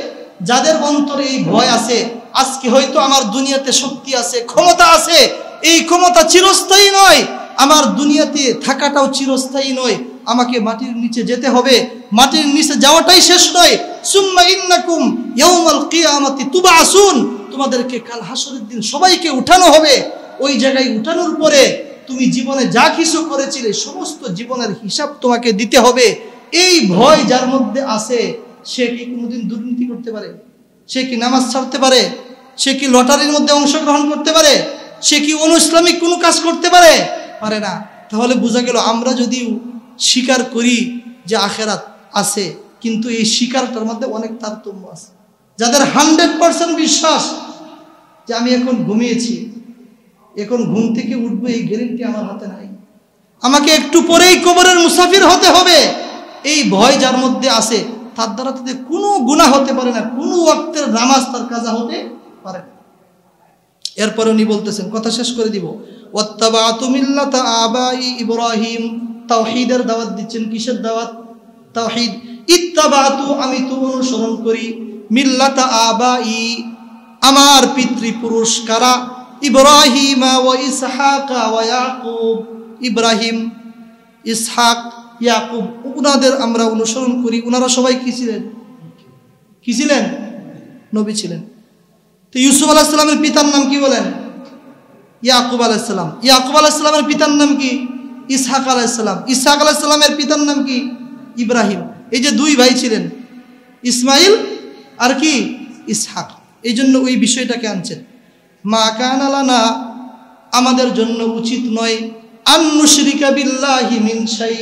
Speaker 1: যাদের অন্তরে এই ভয় আছে আজকে হয়তো আমার দুনিয়াতে শক্তি আছে, ক্ষমতা আছে, এই ক্ষমতা চিরস্থায়ী নয়, আমার দুনিয়াতে থাকাটাও চিরস্থায়ী নয়, আমাকে মাটির নিচে যেতে হবে, মাটির নিচে যাওয়াটাই শেষ নয়। সুম্মা ইন্নাকুম ইয়াউমাল কিয়ামাতি তুবআসুন, তোমাদেরকে কাল হাসরের দিন সবাইকে উঠানো হবে। ওই জায়গায় উঠানোর পরে তুমি জীবনে যা কিছু করেছিলে সমস্ত জীবনের হিসাব তোমাকে দিতে হবে। এই ভয় যার মধ্যে আছে সে কি কোনোদিন দুর্নীতি করতে পারে? সে কি নামাজ ছাড়তে পারে? সে কি লটারির মধ্যে অংশগ্রহণ করতে পারে? সে কি অনুইসলামিক কোনো কাজ করতে পারে? পারে না। তাহলে বোঝা গেল আমরা যদি স্বীকার করি যে আখিরাত আছে, কিন্তু এই স্বীকারটার মধ্যে অনেক তারতম্য আছে। যাদের 100% বিশ্বাস যে আমি এখন ঘুমিয়েছি, এখন ঘুম থেকে উঠবো, এই গ্যারান্টি আমার হাতে নাই, আমাকে একটু পরেই কবরের মুসাফির হতে হবে, এই ভয় যার মধ্যে আছে তার দ্বারা তাদের কোনো গুনাহ হতে পারে না, কোনো ওয়াক্তের নামাজ তার কাজা হতে পারে না। এরপরে উনি বলতেছেন, কথা শেষ করে দিব, ওয়াত্তাবাতু মিল্লাতা আবাই ইব্রাহিম, তাওহীদের দাওয়াত দিচ্ছেন। কিসের দাওয়াত? তাওহীদ। ইত্তাবাতু, আমি তো অনুসরণ করি, মিল্লাতা আবাই, আমার পিতৃপুরুষ কারা? ইব্রাহিম ওয়া ইসহাক ওয়া ইয়াকুব, ইব্রাহিম, ইসহাক, ইয়াকুব, উনাদের আমরা অনুসরণ করি। উনারা সবাই কি ছিলেন? কি ছিলেন? নবী ছিলেন। তো ইউসুফ আলাইহিস সালামের পিতার নাম কি বলেন? ইয়াকুব আলাইহিস সালাম। ইয়াকুব আলাইহিস সালামের পিতার নাম কি? ইসহাক আলাইহিস সালাম। ইসহাক আলাইহিস সালামের পিতার নাম কি? ইব্রাহিম। এই যে দুই ভাই ছিলেন, ইসমাইল আর কি ইসহাক। এই জন্য ওই বিষয়টাকে আনছেন। মা কানা লানা, আমাদের জন্য উচিত নয়, আন নুশরিকা বিল্লাহি মিন শাই,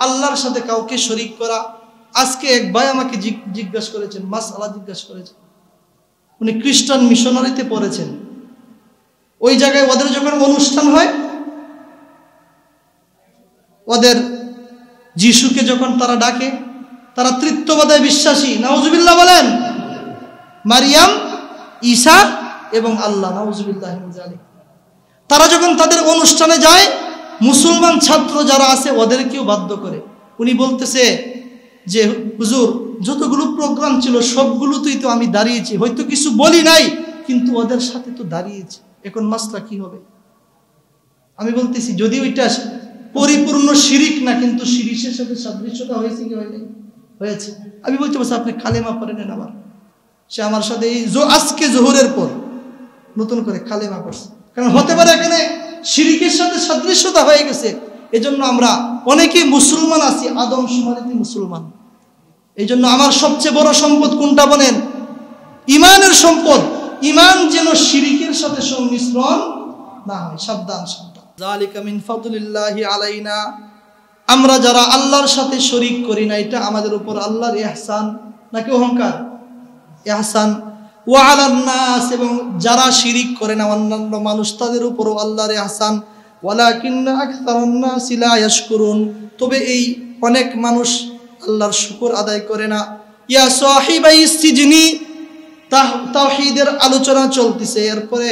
Speaker 1: আল্লাহর সাথে কাউকে শরীক করা। আজকে এক ভাই আমাকে জিজ্ঞাসা করেছেন, মাসআলা জিজ্ঞাসা করেছেন। উনি খ্রিস্টান মিশনারিতে পড়েছেন। ওই জায়গায় ওদের যখন অনুষ্ঠান হয়, ওদের যিশুকে যখন তারা ডাকে, তারা তৃত্ববাদে বিশ্বাসী, নাউজুবিল্লাহ বলেন, মারিয়াম, ঈসা এবং আল্লাহ, নাউজুবিল্লাহ মিন যালিক। তারা যখন তাদের অনুষ্ঠানে যায়, মুসলমান ছাত্র যারা আছে ওদেরকেও বাধ্য করে। উনি বলতেছে যে হুজুর, যতগুলো প্রোগ্রাম ছিল সবগুলোতেই তো আমি দাঁড়িয়েছি, হয়তো কিছু বলি নাই, কিন্তু ওদের সাথে তো দাঁড়িয়েছি, এখন মাসলা কি হবে? আমি বলতেছি যদি ওইটা পরিপূর্ণ শিরিক না, কিন্তু শিরিকের সাথে সাদৃশ্যতা হয়েছে কি হয়নি? হয়েছে। আমি বলতে পারছি আপনি কালেমা পড়ে নেন। আবার সে আমার সাথে এই আজকে জোহরের পর নতুন করে কালেমা পড়ছে, কারণ হতে পারে এখানে শিরিকের সাথে সাদৃশ্যতা হয়ে গেছে। এজন্য আমরা অনেকেই মুসলমান আছি, আদমশুমারিতে মুসলমান। এই জন্য আমার সবচেয়ে বড় সম্পদ কোনটা বলেন? ইমানের সম্পদ। ইমান যেন শিরিকের সাথে সংমিশ্রণ না হয়। সাবধান, সাবধান। যালিকা মিন ফাদলিল্লাহি আলাইনা, আমরা যারা আল্লাহর সাথে শরীক করি না, এটা আমাদের উপর আল্লাহর ইহসান, নাকি অহংকার? ইহসান। ওয়া আলান নাস, এবং যারা শিরিক করে না অন্যান্য মানুষ, তাদের উপরও আল্লাহর ইহসান। ওয়ালাকিন্না আকসারান নাসি লা ইয়াশকুরুন, তবে এই অনেক মানুষ আল্লাহর শুকর আদায় করে না। ইয়া সাহিবাই সিজনি, তাওহীদের আলোচনা চলতেছে। এরপরে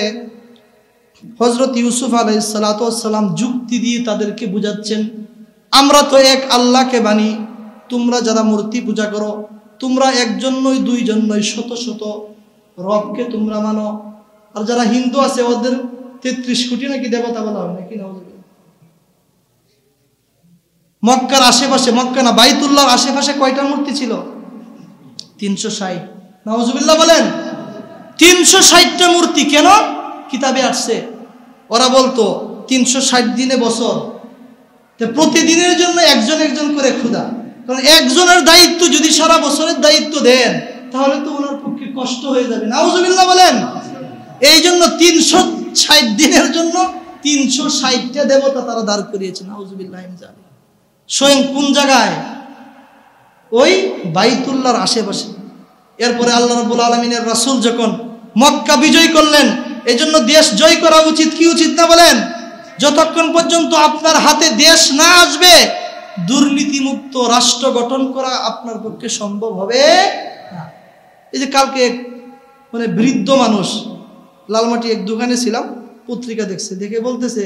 Speaker 1: হযরত ইউসুফ আলাইহিস সালাতু ওয়াস সালাম যুক্তি দিয়ে তাদেরকে বুঝাচ্ছেন, আমরা তো এক আল্লাহকে মানি, তোমরা যারা মূর্তি পূজা করো, তোমরা একজন নয়, দুইজন নয়, শত শত রবকে তোমরা মানো। আর যারা হিন্দু আছে ওদের 33 কোটি নাকি দেবতা বলা হয় নাকি? মক্কার আশেপাশে, মক্কা না বাইতুল্লাহর আশেপাশে কয়টা মূর্তি ছিল? 360। নাউজুবিল্লাহ বলেন। 360টা মূর্তি। কেন? কিতাবে আসছে। ওরা বলতো 360 দিনে বছর, প্রতিদিনের জন্য একজন একজন করে খোদা। কারণ একজনের দায়িত্ব যদি সারা বছরের দায়িত্ব দেন, তাহলে তো ওনার পক্ষে কষ্ট হয়ে যাবে। নাউজুবিল্লাহ বলেন। এই জন্য 360 দিনের জন্য 360টা দেবতা তারা দাঁড় করিয়েছে। নাউজুবিল্লাহ। স্বয়ং কোন জায়গায়? ওই বাইতুল্লাহর আশেপাশে। এরপরে আল্লাহ রাব্বুল আলামিনের রাসূল যখন মক্কা বিজয় করলেন, এই জন্য দেশ জয় করা উচিত কি উচিত না বলেন? যতক্ষণ পর্যন্ত আপনার হাতে দেশ না আসবে, দুর্নীতিমুক্ত রাষ্ট্র গঠন করা আপনার পক্ষে সম্ভব হবে না। এই যে কালকে মানে বৃদ্ধ মানুষ, লালমাটি এক দোকানে ছিলাম, পত্রিকা দেখছে, দেখে বলতেছে,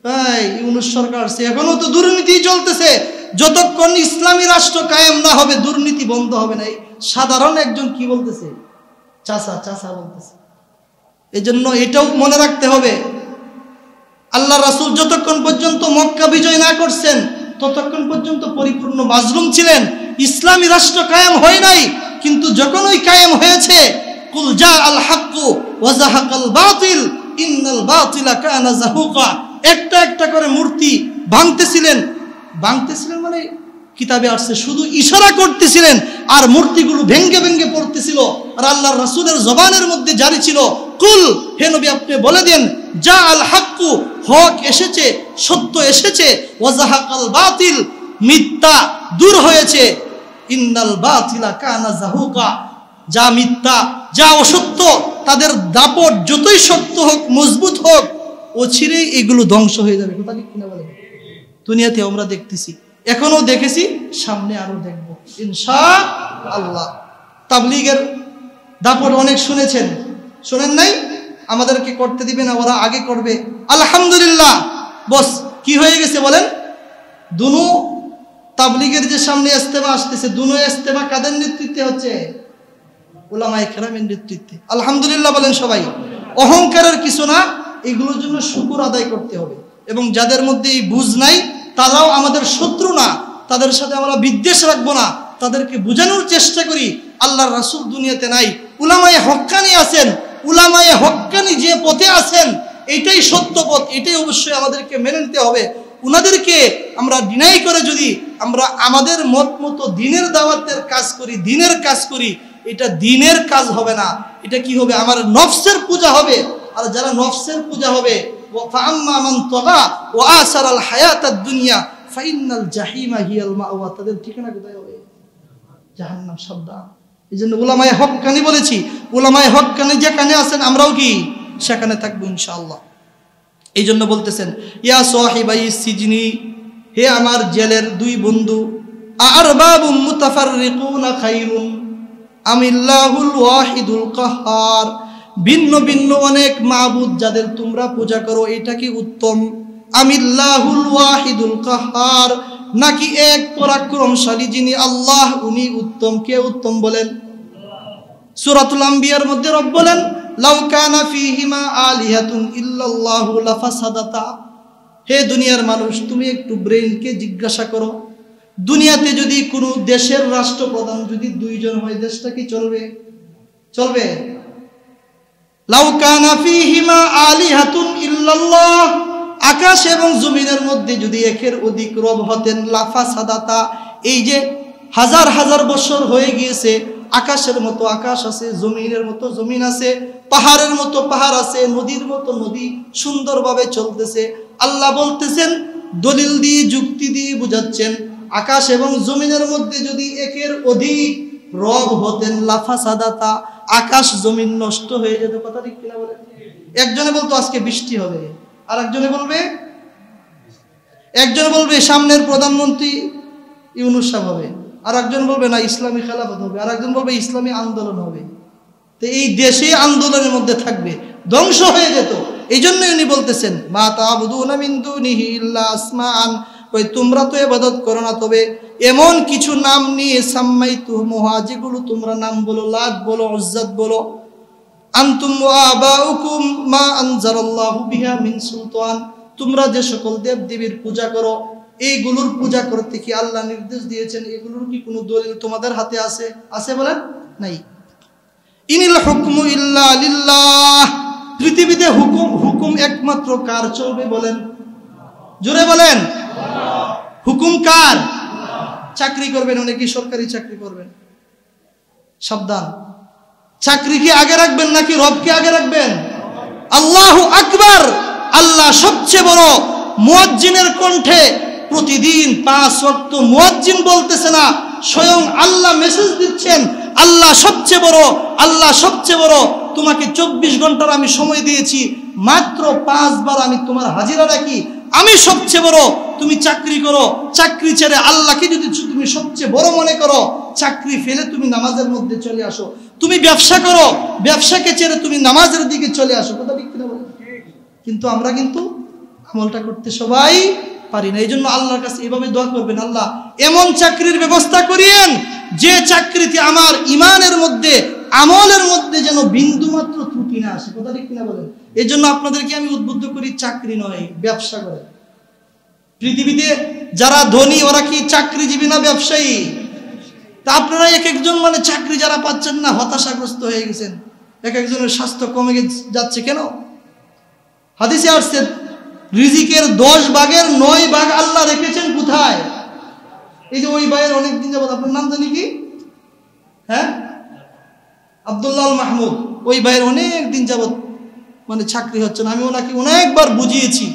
Speaker 1: ভাই ইউনূস সরকার সে এখনো তো দুর্নীতি চলতেছে, যতক্ষণ ইসলামী রাষ্ট্র কায়েম না হবে দুর্নীতি বন্ধ হবে না। এই সাধারণ একজন কি বলতেছে, চাচা চাচা বলতেছে। এই জন্য এটাও মনে রাখতে হবে, আল্লাহ রাসূল যতক্ষণ পর্যন্ত মক্কা বিজয় না করছেন ততক্ষণ পর্যন্ত পরিপূর্ণ মাজলুম ছিলেন, ইসলামী রাষ্ট্র কায়েম হয় নাই। কিন্তু যখন ওই কায়েম হয়েছে, কুল জা আল হাক্কু ওয়া যাহাকাল বাতিল ইন্নাল বাতিলা কানা যাহুকা, একটা একটা করে মূর্তি ভাঙতেছিলেন মানে কিতাবে আসছে শুধু ইশারা করতেছিলেন আর মূর্তিগুলো ভেঙ্গে ভেঙ্গে পড়তেছিল। আর আল্লাহর রাসূলের জবানের মধ্যে জারি ছিল, কুল, হে নবী আপনি বলে দেন, জা আল হাক্কু, হক এসেছে, সত্য এসেছে, ওয়া যাহাকাল বাতিল, মিথ্যা দূর হয়েছে, ইন্নাল বাতিলা কানা যাহুকা, যা মিথ্যা যা অসত্য তাদের দাপট যতই শক্ত হোক মজবুত হোক অচিরেই এগুলো ধ্বংস হয়ে যাবে। কথা ঠিক কিনা বলেন? দুনিয়াতে আমরা দেখতেছি, এখনো দেখেছি, সামনে আরো দেখবো ইনশাআল্লাহ। তাবলীগের দাপট অনেক শুনেছেন, শোনেন নাই? আমাদেরকে করতে দিবে না, ওরা আগে করবে। আলহামদুলিল্লাহ, বস কি হয়ে গেছে বলেন? দুনো তাবলীগের যে সামনে ইজতেমা আসতেছে, দুনো ইজতেমা কাদের নেতৃত্বে হচ্ছে? উলামায়ে কেরামের নেতৃত্বে। আলহামদুলিল্লাহ বলেন সবাই। অহংকারের কিছু না, এগুলোর জন্য শুকর আদায় করতে হবে। এবং যাদের মধ্যে এই বুঝ নাই তারাও আমাদের শত্রু না, তাদের সাথে আমরা বিদ্বেষ রাখবো না, তাদেরকে বোঝানোর চেষ্টা করি আল্লাহর রাসূল দুনিয়াতে নাই, উলামায়ে হক্কানি আছেন, উলামায়ে হক্কানি যে পথে আছেন এটাই সত্য পথ, এটাই অবশ্যই আমাদেরকে মেনে নিতে হবে। উনাদেরকে আমরা ডিনাই করে যদি আমরা আমাদের মত মতো দিনের দাওয়াতের কাজ করি, দিনের কাজ করি, এটা দিনের কাজ হবে না, এটা কি হবে? আমার নফসের পূজা হবে। আর যারা নফসের পূজা হবে, ফাআম্মা মান তাগা ওয়া আসারাল হায়াতাদ দুনিয়া ফাইনাল জাহিমা হিয়াল মাওয়া, তাদের ঠিকানা কোথায় হবে? জাহান্নাম। সাবধান। এইজন্য উলামায়ে হক্কানি বলেছি, উলামায়ে হক্কানি যেখানে আছেন আমরাও কি সেখানে থাকবো ইনশাআল্লাহ। এই জন্য বলতেছেন, ইয়া সাহিবাই সিজনি, হে আমার জেলের দুই বন্ধু, আরবাবুম মুতাফাররিকুনা খায়রুন আমিল্লাহুল ওয়াহিদুল কাহ্হার, ভিন্ন ভিন্ন অনেক মাবুদ যাদের তোমরা পূজা করো এটা কি উত্তম? আমিল্লাহুল ওয়াহিদুল কাহ্হার, নাকি এক পরাক্রমশালী যিনি আল্লাহ উনি উত্তম? কে উত্তম বলেন? সূরাতুল আম্বিয়ার মধ্যে রব বলেন, লাউ কানা ফীহিমা আলিহাতুন ইল্লাল্লাহু লাফাসাদাতা। হে দুনিয়ার মানুষ, তুমি একটু ব্রেইনকে জিজ্ঞাসা করো, দুনিয়াতে যদি কোনো দেশের রাষ্ট্রপ্রধান যদি দুইজন হয়, দেশটা কি চলবে? চলবে? লাউ কানা ফীহিমা আলিহাতুন ইল্লাল্লাহ, আকাশ এবং জমিনের মধ্যে যদি একের অধিক রব হতেন, লাফাসাদাতা, এই যে হাজার হাজার বছর হয়ে গিয়েছে, আকাশের মতো আকাশ আছে, জমিনের মতো জমিন আছে, পাহাড়ের মতো পাহাড় আছে, নদীর মতো নদী সুন্দরভাবে চলতেছে। আল্লাহ বলতেছেন, দলিল দিয়ে যুক্তি দিয়ে বুঝাচ্ছেন, আকাশ এবং জমিনের মধ্যে যদি একের অধিক রব হতেন, লাফাসাদাতা, আকাশ জমিন নষ্ট হয়ে যেত। কথা ঠিক কিনা বলেন? একজনে বলতো আজকে বৃষ্টি হবে, আর একজনে বলবে সামনের প্রধানমন্ত্রী ইউনূস সাহেব হবে, আর একজন বলবে না ইসলামী খেলাফত হবে, আর একজন বলবে ইসলামী আন্দোলন হবে। তো এই দেশে আন্দোলনের মধ্যে থাকবে, ধ্বংস হয়ে যেত। এই জন্য উনি বলতেছেন, মা তা'বুদুনা মিন দুনিহি ইল্লা আসমান, ওই তোমরা তো ইবাদত করো না তবে এমন কিছু নাম নিয়ে, সাম্মাইতুহুমুহা, যেগুলো তোমরা নাম বলো, লাত বলো, উজ্জাত বলো, আনতুম ওয়া আবাউকুম মা আনজালাল্লাহু বিহা মিন সুলতান, তোমরা যে সকল দেব দেবীর পূজা করো এইগুলোর পূজা করতে কি আল্লাহ নির্দেশ দিয়েছেন? এগুলোর কি কোনো দলিল তোমাদের হাতে আছে? আছে বলেন? নাই। ইনিল হুকমু ইল্লা লিল্লাহ, পৃথিবীতে হুকুম একমাত্র কার চলবে বলেন? জোরে বলেন। হুকুম কার? চাকরি করবেন, অনেকে সরকারি চাকরি করবেন, সাবধান। চাকরি কি আগে রাখবেন নাকি রবকে আগে রাখবেন? আল্লাহু আকবার। আল্লাহ সবচেয়ে বড়। মুয়াজ্জিনের কণ্ঠে প্রতিদিন 5 ওয়াক্ত মুয়াজ্জিন বলতেছে না, স্বয়ং আল্লাহ মেসেজ দিচ্ছেন, আল্লাহ সবচেয়ে বড়, আল্লাহ সবচেয়ে বড়। তোমাকে 24 ঘন্টার আমি সময় দিয়েছি, মাত্র 5 বার আমি তোমার হাজিরা রাখি, আমি সবচেয়ে বড়। তুমি চাকরি করো, চাকরি ছেড়ে আল্লাহকে যদি তুমি সবচেয়ে বড় মনে করো, চাকরি ফেলে তুমি নামাজের মধ্যে চলে আসো। তুমি ব্যবসা করো, ব্যবসাকে ছেড়ে তুমি নামাজের দিকে চলে আসো। কথা ঠিক কিনা বলেন? কিন্তু আমরা কিন্তু আমলটা করতে সবাই পারি না। এই জন্য আল্লাহর কাছে এভাবে দোয়া করবেন, আল্লাহ এমন চাকরির ব্যবস্থা করিয়েন যে চাকরিতে আমার ইমানের মধ্যে আমলের মধ্যে যেন বিন্দু মাত্র ত্রুটি না আসে। কথা ঠিক কিনা বলেন? এই জন্য আপনাদেরকে আমি উদ্বুদ্ধ করি, চাকরি নয়, ব্যবসা করে। পৃথিবীতে যারা ধনী ওরা কি চাকরিজীবী না ব্যবসায়ী? তা আপনারা এক একজন মানে চাকরি যারা পাচ্ছেন না, হতাশাগ্রস্ত হয়ে গেছেন। এক একজনের স্বাস্থ্য কমে যাচ্ছে কেন? হাদিসে আসছে রিজিকের 10 ভাগের 9 ভাগ আল্লাহ রেখেছেন কোথায়? এই যে ওই ভাইয়ের অনেকদিন যাবত, আপনার নাম জানি কি? হ্যাঁ, আব্দুল্লাহ মাহমুদ। ওই ভাইয়ের অনেক দিন যাবত মানে চাকরি হচ্ছে না। আমি ওনাকে অনেকবার বুঝিয়েছি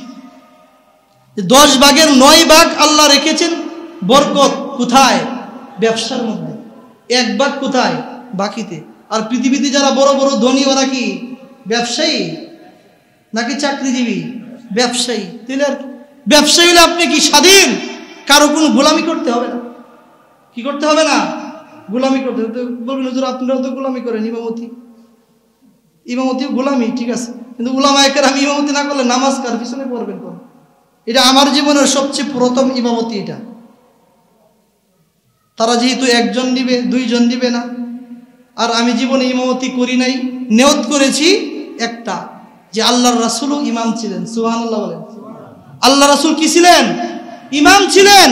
Speaker 1: যে 10 ভাগের 9 ভাগ আল্লাহ রেখেছেন বরকত কোথায়? ব্যবসার মধ্যে। 1 ভাগ কোথায়? বাকিতে। আর পৃথিবীতে যারা বড় বড় ধনী ওরা কি ব্যবসায়ী নাকি চাকরিজীবী? ব্যবসায়ী। তাহলে আর ব্যবসায়ী হলে আপনি কি স্বাধীন? কারো কোনো গোলামি করতে হবে না। কি করতে হবে না? গোলামি করতে হবে। বলবেন হুজুর আপনারাও তো গোলামি করেন, ইমামতিও গোলামি, ঠিক আছে, কিন্তু উলামায়ে কেরাম ইমামতি না করলে নামাজ কার পিছনে পড়বেন কোন? এটা আমার জীবনের সবচেয়ে প্রথম ইমামতি এটা। তারা যেহেতু 1 জন নিবে, 2 জন নিবে না। আর আমি জীবনে ইমামতি করি নাই, নিয়ত করেছি একটা, যে আল্লাহর রাসূলও ইমাম ছিলেন। সুবহানাল্লাহ বলেন। আল্লাহ রাসূল কি ছিলেন? ইমাম ছিলেন।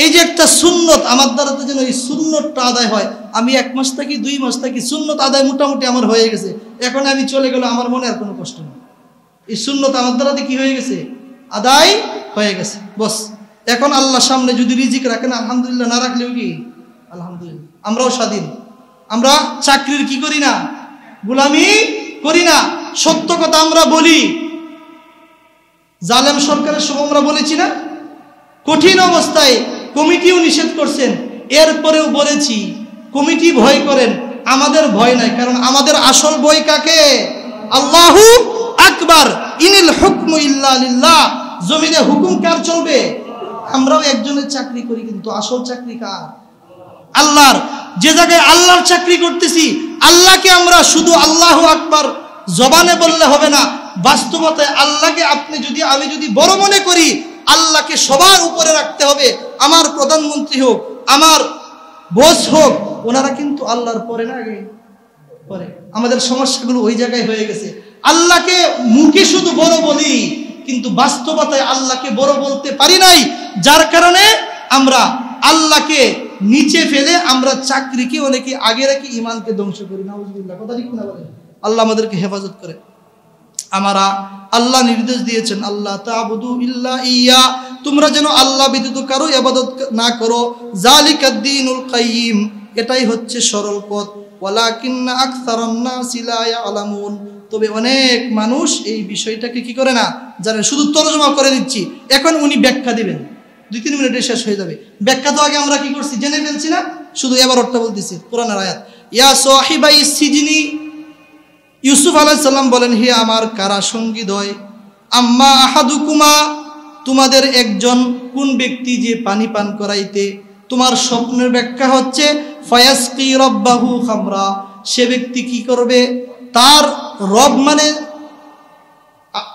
Speaker 1: এই যে একটা সুন্নত, আমার দ্বারাতে যেন এই সুন্নতটা আদায় হয়। আমি 1 মাস থাকি 2 মাস থাকি, সুন্নত আদায় মোটামুটি আমার হয়ে গেছে। এখন আমি চলে গেলে আমার মনে আর কোনো কষ্ট নেই। এই সুন্নত আমার দ্বারাতে কি হয়ে গেছে? আদায় হয়ে গেছে। বস এখন আল্লাহর সামনে যদি রিজিক রাখেন আলহামদুলিল্লাহ, না রাখলেও কি আলহামদুলিল্লাহ। আমরাও স্বাধীন। আমরা চাকরির কি করি না? গোলামি করি না। সত্য কথা আমরা বলি। জালেম সরকারের সময় আমরা বলেছি না, কঠিন অবস্থায় কমিটিও নিষেধ করছেন, এরপরেও বলেছি কমিটি ভয় করেন, আমাদের ভয় নাই। কারণ আমাদের আসল ভয় কাকে? আল্লাহু আকবার। ইনিল হুকমু ইল্লা লিল্লাহ। জমিনে হুকুম কার চলবে? আমরাও একজনের চাকরি করি, কিন্তু আসল চাকরি কার? আল্লাহর। যে জায়গায় আল্লাহর চাকরি করতেছি, আল্লাহকে আমরা শুধু আল্লাহু আকবার জবানে বললে হবে না, বাস্তবতায় আল্লাহকে আমি যদি বড় মনে করি, আল্লাহকে সবার উপরে রাখতে হবে। আমার প্রধানমন্ত্রী হোক, আমার বস হোক, ওনারা কিন্তু আল্লাহর পরে না আগে পরে। আমাদের সমস্যাগুলো ওই জায়গায় হয়ে গেছে। আল্লাহকে মুখে শুধু বড় বলি, কিন্তু বাস্তবতায় আল্লাহকে বড় বলতে পারি নাই, যার কারণে আমরা আল্লাহকে নিচে ফেলে আমরা চাকরিকে অনেকে আগে রেখে ইমানকে ধ্বংস করি। নাউজুবিল্লাহ। কথা ঠিক না বলেন? আল্লাহ আমাদেরকে হেফাজত করে। আমরা আল্লাহ নির্দেশ দিয়েছেন, আল্লাহ তা'বুদু ইল্লা ইয়া, তোমরা যেন আল্লাহ ব্যতীত কারো ইবাদত না করো। যালিকাদ-দীনুল কাইয়্যিম, এটাই হচ্ছে সরল পথ। ওয়ালাকিন্না আকসারান নাসি লা ইয়ালামুন, তবে অনেক মানুষ এই বিষয়টাকে কি করে না জানে। শুধু তরজমা করে দিচ্ছি, এখন উনি ব্যাখ্যা দিবেন, 2-3 মিনিটে শেষ হয়ে যাবে। ব্যাখ্যা তো আগে আমরা কি করছি জেনে ফেলছি না, শুধু এবার অর্থ বলতেছি। কোরআনের আয়াত, ইয়া সাহিবাই সিজনি, ইউসুফ আলাইহিস সালাম বলেন, হে আমার কারা সঙ্গীদ্বয়, আম্মা আহাদুকুমা, তোমাদের একজন কোন ব্যক্তি যে পানি পান করাইতে। তোমার স্বপ্নের ব্যাখ্যা হচ্ছে ফায়াসকি রাব্বাহু খামরা, সে ব্যক্তি কি করবে? তার রব মানে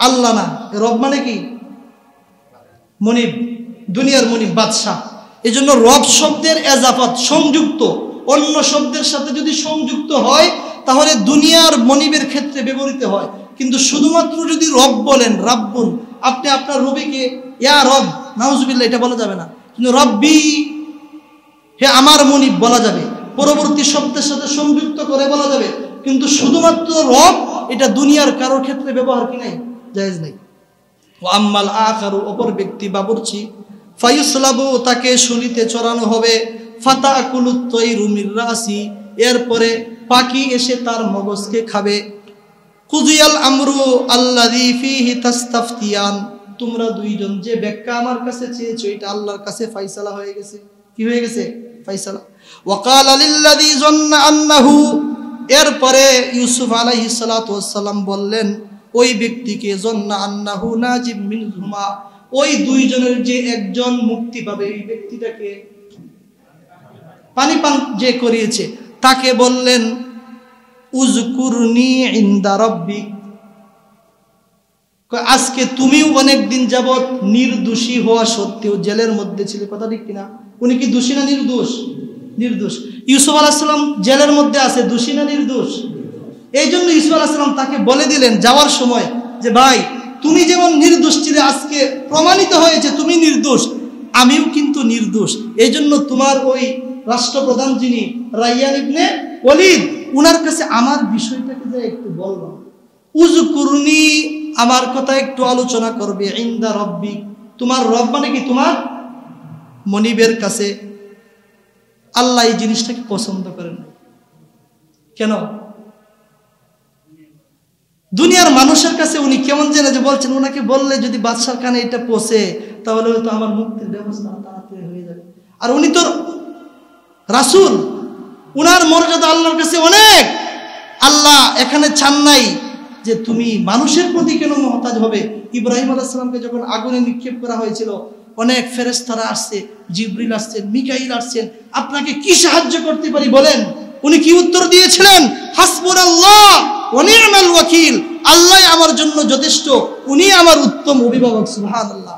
Speaker 1: আল্লাহ না, রব মানে কি? মনিব, দুনিয়ার মনিব, বাদশাহ। এই জন্য রব শব্দের এজাফাত সংযুক্ত, অন্য শব্দের সাথে যদি সংযুক্ত হয় তাহলে দুনিয়ার মনিবের ক্ষেত্রে ব্যবহৃত হয়। কিন্তু শুধুমাত্র যদি রব বলেন, রাব্বুন, আপনি আপনার রবিকে ইয়া রব, নাউজুবিল্লাহ, এটা বলা যাবে না। কিন্তু রব্বি, হে আমার মনিব বলা যাবে, পরবর্তী শব্দের সাথে সংযুক্ত করে বলা যাবে। কিন্তু শুধুমাত্র রব, এটা দুনিয়ার কারোর ক্ষেত্রে ব্যবহার কি নাই, জায়েজ নাই। ও আম্মাল আখারু, অপর ব্যক্তি বাবুরচি, ফায়ুসলাবু, তাকে শুলিতে চড়ানো হবে, ফাতাকুলুত তায়রু মির রাসি, এরপরে পাখি এসে তার মগজকে খাবে। কুযিয়াল আমরু আল্লাযী ফীহি তাস্তাফতিয়ান, তোমরা 2 জন যে ব্যাখ্যা আমার কাছে চেয়েছো, এটা আল্লাহর কাছে ফয়সালা হয়ে গেছে। কি হয়ে গেছে? ফয়সালা। ওয়াকালা লিল্লাযী যান্না আন্নাহু, এরপরে ইউসুফ আলাইহিস সালাতু ওয়াস সালাম বললেন ওই ব্যক্তিকে, যান্না আন্নাহু নাজিম মিনহুমা, ওই 2 জনের যে একজন মুক্তি পাবে, এই ব্যক্তিটাকে পানি পান যে করিয়েছে, তাকে বললেন উযকুরনি ইনদা রাব্বিক, আজকে তুমিও অনেক দিন যাবৎ নির্দোষী হওয়া সত্ত্বেও জেলের মধ্যে ছিলে, কথা ঠিক কিনা? উনি কি দোষী না নির্দোষ? নির্দোষ। ইউসুফ আলাইহিস সালাম জেলের মধ্যে আছে, দোষী না নির্দোষ? এই জন্য ইউসুফ আলাইহিস সালাম তাকে বলে দিলেন যাওয়ার সময় যে ভাই তুমি যেমন নির্দোষ ছিলে, আজকে প্রমাণিত হয়েছে তুমি নির্দোষ, আমিও কিন্তু নির্দোষ। এই জন্য তোমার ওই রাষ্ট্রপ্রধান যিনি রাইয়ান ইবনে ওলীদ, উনার কাছে আমার বিষয়টাকে যে একটু বললাম, উযকুরনি, আমার কথা একটু আলোচনা করবে, ইনদা রব্বি, তোমার রব মানে কি তোমার মনিবের কাছে। আল্লাহ এই জিনিসটাকে পছন্দ করেন। কেন? দুনিয়ার মানুষের কাছে উনি কেমন যেন যে বলছেন, ওনাকে বললে যদি বাদশার কানে এটা পৌঁছে তাহলে হয়তো আমার মুক্তির ব্যবস্থা তাড়াতাড়ি হয়ে যাবে। আর উনি তো রাসূল, উনার মর্যাদা আল্লাহর কাছে অনেক। আল্লাহ এখানে চান নাই যে তুমি মানুষের প্রতি কেন মুহতাজ হবে। ইব্রাহিম আলাইহিস সালামকে যখন আগুনে নিক্ষেপ করা হয়েছিল, অনেক ফেরেশতারা আসছে, জিবরিল আসছেন, মিকাইল আসছেন, আপনাকে কি সাহায্য করতে পারি বলেন। উনি কি উত্তর দিয়েছিলেন? হাসবুনাল্লাহ ওয়া নি'মাল ওয়াকিল, আল্লাহ আমার জন্য যথেষ্ট, উনি আমার উত্তম অভিভাবক। সুবহানাল্লাহ।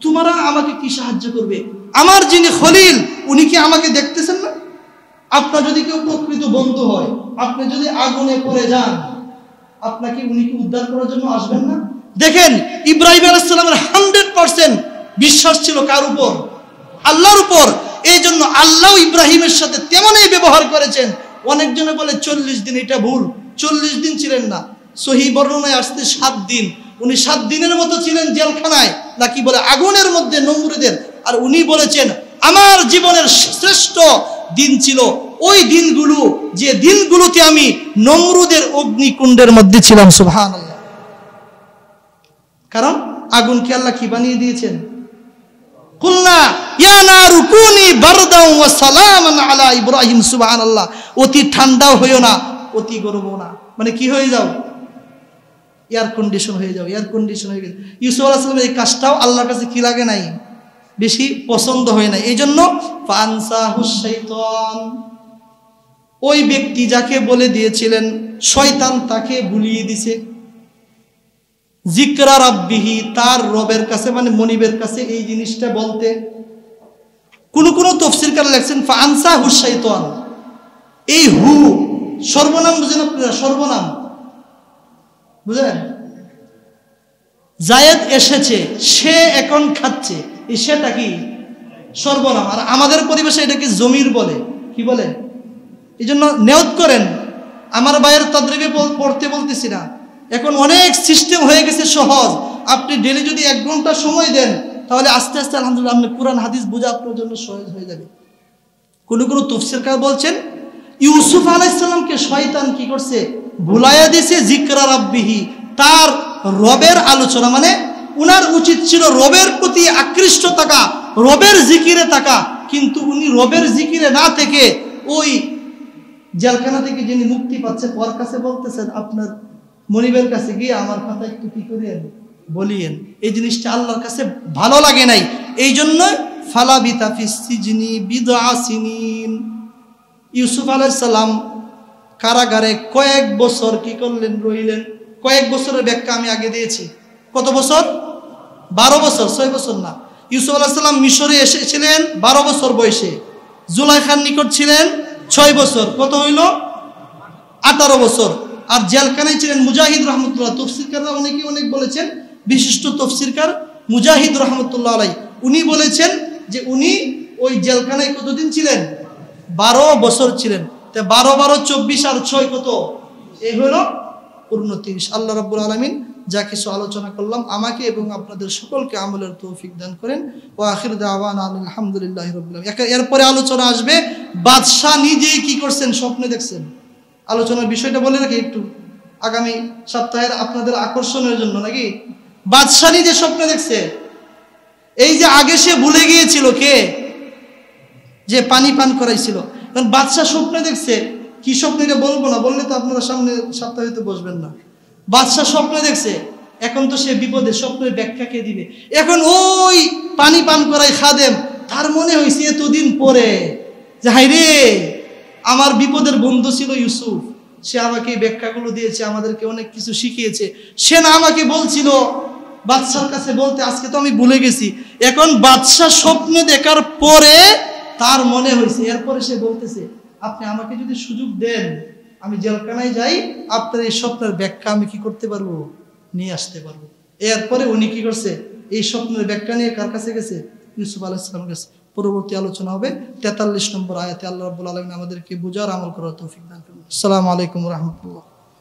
Speaker 1: তোমরা আমাকে কি সাহায্য করবে? আমার যিনি খলিল, উনি কি আমাকে দেখতেছেন না? আপনার যদি কেউ প্রকৃত বন্ধু হয়, আপনি যদি আগুনে পড়ে যান, আপনাকে উনি কি উদ্ধার করার জন্য আসবেন না? দেখেন ইব্রাহিম আলাইহিস সালামের 100% বিশ্বাস ছিল কার উপর? আল্লাহর উপর। এই জন্য আল্লাহ ইব্রাহিমের সাথে তেমনই ব্যবহার করেছেন। অনেকজনে বলে 40 দিন, এটা ভুল। 40 দিন ছিলেন না, সহিহ বর্ণনায় আসছে 7 দিন। উনি 7 দিনের মতো ছিলেন জেলখানায়, নাকি বলে আগুনের মধ্যে নমরুদের। আর উনি বলেছেন আমার জীবনের শ্রেষ্ঠ দিন ছিল ওই দিনগুলো, যে দিনগুলোতে আমি নমরুদের অগ্নিকুণ্ডের মধ্যে ছিলাম। সুবহানাল্লাহ। কারণ আগুনকে আল্লাহ কি বানিয়ে দিয়েছেন? কুলনা ইয়া নারু কুনি বারদাও ওয়া সালামান আলা ইব্রাহিম। সুবহানাল্লাহ। অতি ঠান্ডাও হইও না, অতি গরমও না, মানে কি হয়ে যাও? এয়ার কন্ডিশন হয়ে যাও। এয়ার কন্ডিশন হয়ে গেছে। ইউসুফ আলাইহিস সালামের এই কাজটাও আল্লাহর কাছে কি লাগে নাই? বেশি পছন্দ হয় না। এই জন্য ফানসাহুশ শাইতান, ওই ব্যক্তি যাকে বলে দিয়েছিলেন শয়তান তাকে ভুলিয়ে দিছে। যিকরা রাব্বিহি, তার রবের কাছে মানে মনিবের কাছে এই জিনিসটা বলতে। কোন তাফসীরকার লেখছেন ফানসাহুশ শাইতান, এই হু সর্বনাম বুঝেন আপনারা? সর্বনাম বুঝেন? জায়েদ এসেছে, সে এখন খাচ্ছে, এই সেটা কি সর্বনাম। আর আমাদের পরিবেশে এটাকে জমির বলে। কি বলে? এই জন্য নিয়ত করেন, আমার ভাইয়ের তাদরিবে পড়তে বলতেছি না, এখন অনেক সিস্টেম হয়ে গেছে সহজ। আপনি ডেলি যদি 1 ঘন্টা সময় দেন, তাহলে আস্তে আস্তে আলহামদুলিল্লাহ আপনি কুরআন হাদিস বোঝা আপনার জন্য সহজ হয়ে যাবে। কোন তাফসীরকার বলছেন ইউসুফ আলাইহিস সালামকে শয়তান কি করছে? ভুলাইয়া দিয়েছে যিকরা রাব্বিহি, তার রবের আলোচনা। মানে উনার উচিত ছিল রবের প্রতি আকৃষ্ট থাকা, রবের জিকিরে থাকা, কিন্তু উনি রবের জিকিরে না থেকে ওই জেলখানা থেকে যিনি মুক্তি পাচ্ছে ওর কাছে বলতেছেন আপনার মনিবের কাছে গিয়ে আমার কথা একটু কি করিয়েন, বলিয়েন। এই জিনিসটা আল্লাহর কাছে ভালো লাগে নাই। এই জন্য ফালাবিতা ফিস সিজনি বিদআ সিনিন, ইউসুফ আলাইহিস সালাম কারাগারে কয়েক বছর কি করলেন? রইলেন। কয়েক বছরের ব্যাখ্যা আমি আগে দিয়েছি। কত বছর? 12 বছর, 6 বছর না। ইউসুফ আলাইহিস সালাম মিশরে এসেছিলেন 12 বছর বয়সে, জুলাইখার নিকট ছিলেন 6 বছর, কত হইল? 18 বছর। আর জেলখানায় ছিলেন মুজাহিদ রহমতুল্লাহ। তফসিরকাররা অনেক বলেছেন, বিশিষ্ট তফসিরকার মুজাহিদ রহমতুল্লাহ আলাই, উনি বলেছেন যে উনি ওই জেলখানায় কতদিন ছিলেন? 12 বছর ছিলেন। 12 12 24 আর 6 কত? এই হলো 29। আল্লাহ রাব্বুল আলামিন যা কিছু আলোচনা করলাম আমাকে এবং আপনাদের সকলকে আমলের তৌফিক দান করেন। ওয়া আখির দাওয়ানা আলহামদুলিল্লাহি রাব্বিল আলামিন। এরপরে আলোচনা আসবে বাদশা নিজেই কি করছেন, স্বপ্নে দেখছেন। আলোচনার বিষয়টা বলে রাখি একটু, আগামী সপ্তাহের আপনাদের আকর্ষণের জন্য নাকি। বাদশা নিজে স্বপ্নে দেখছে। এই যে আগে সে ভুলে গিয়েছিল কে, যে পানি পান করাইছিল, কারণ বাদশা স্বপ্নে দেখছে। কি স্বপ্ন এটা বলবো না, বললে তো আপনারা সামনে সপ্তাহে তো বসবেন না। বাদশা স্বপ্নে দেখছে, এখন তো সে বিপদে, স্বপ্নের ব্যাখ্যা কে দিবে? এখন ওই পানি পান করাই খাদেম, তার মনে হয়েছে এতদিন পরে যে হাই রে আমার বিপদের বন্ধু ছিল ইউসুফ, সে আমাকে এই ব্যাখ্যাগুলো দিয়েছে, আমাদেরকে অনেক কিছু শিখিয়েছে। সে না আমাকে বলছিল বাদশার কাছে বলতে, আজকে তো আমি ভুলে গেছি। এখন বাদশা স্বপ্ন দেখার পরে তার মনে হয়েছে, এরপরে সে বলতেছে, আপনি আমাকে যদি সুযোগ দেন, আমি জেলখানায় যাই, আপনার এই স্বপ্নের ব্যাখ্যা আমি কি করতে পারবো, নিয়ে আসতে পারবো। এরপরে উনি কি করছে, এই স্বপ্নের ব্যাখ্যা নিয়ে কার কাছে গেছে, ইউসুফ আলাইহিস সালামের কাছে। পরবর্তী আলোচনা হবে 43 নম্বর আয়াতে। আল্লাহ রাব্বুল আলামিন আমাদেরকে বুঝার আমল করার তৌফিক দান করুন। আসসালামু আলাইকুম ওয়া রাহমাতুল্লাহ।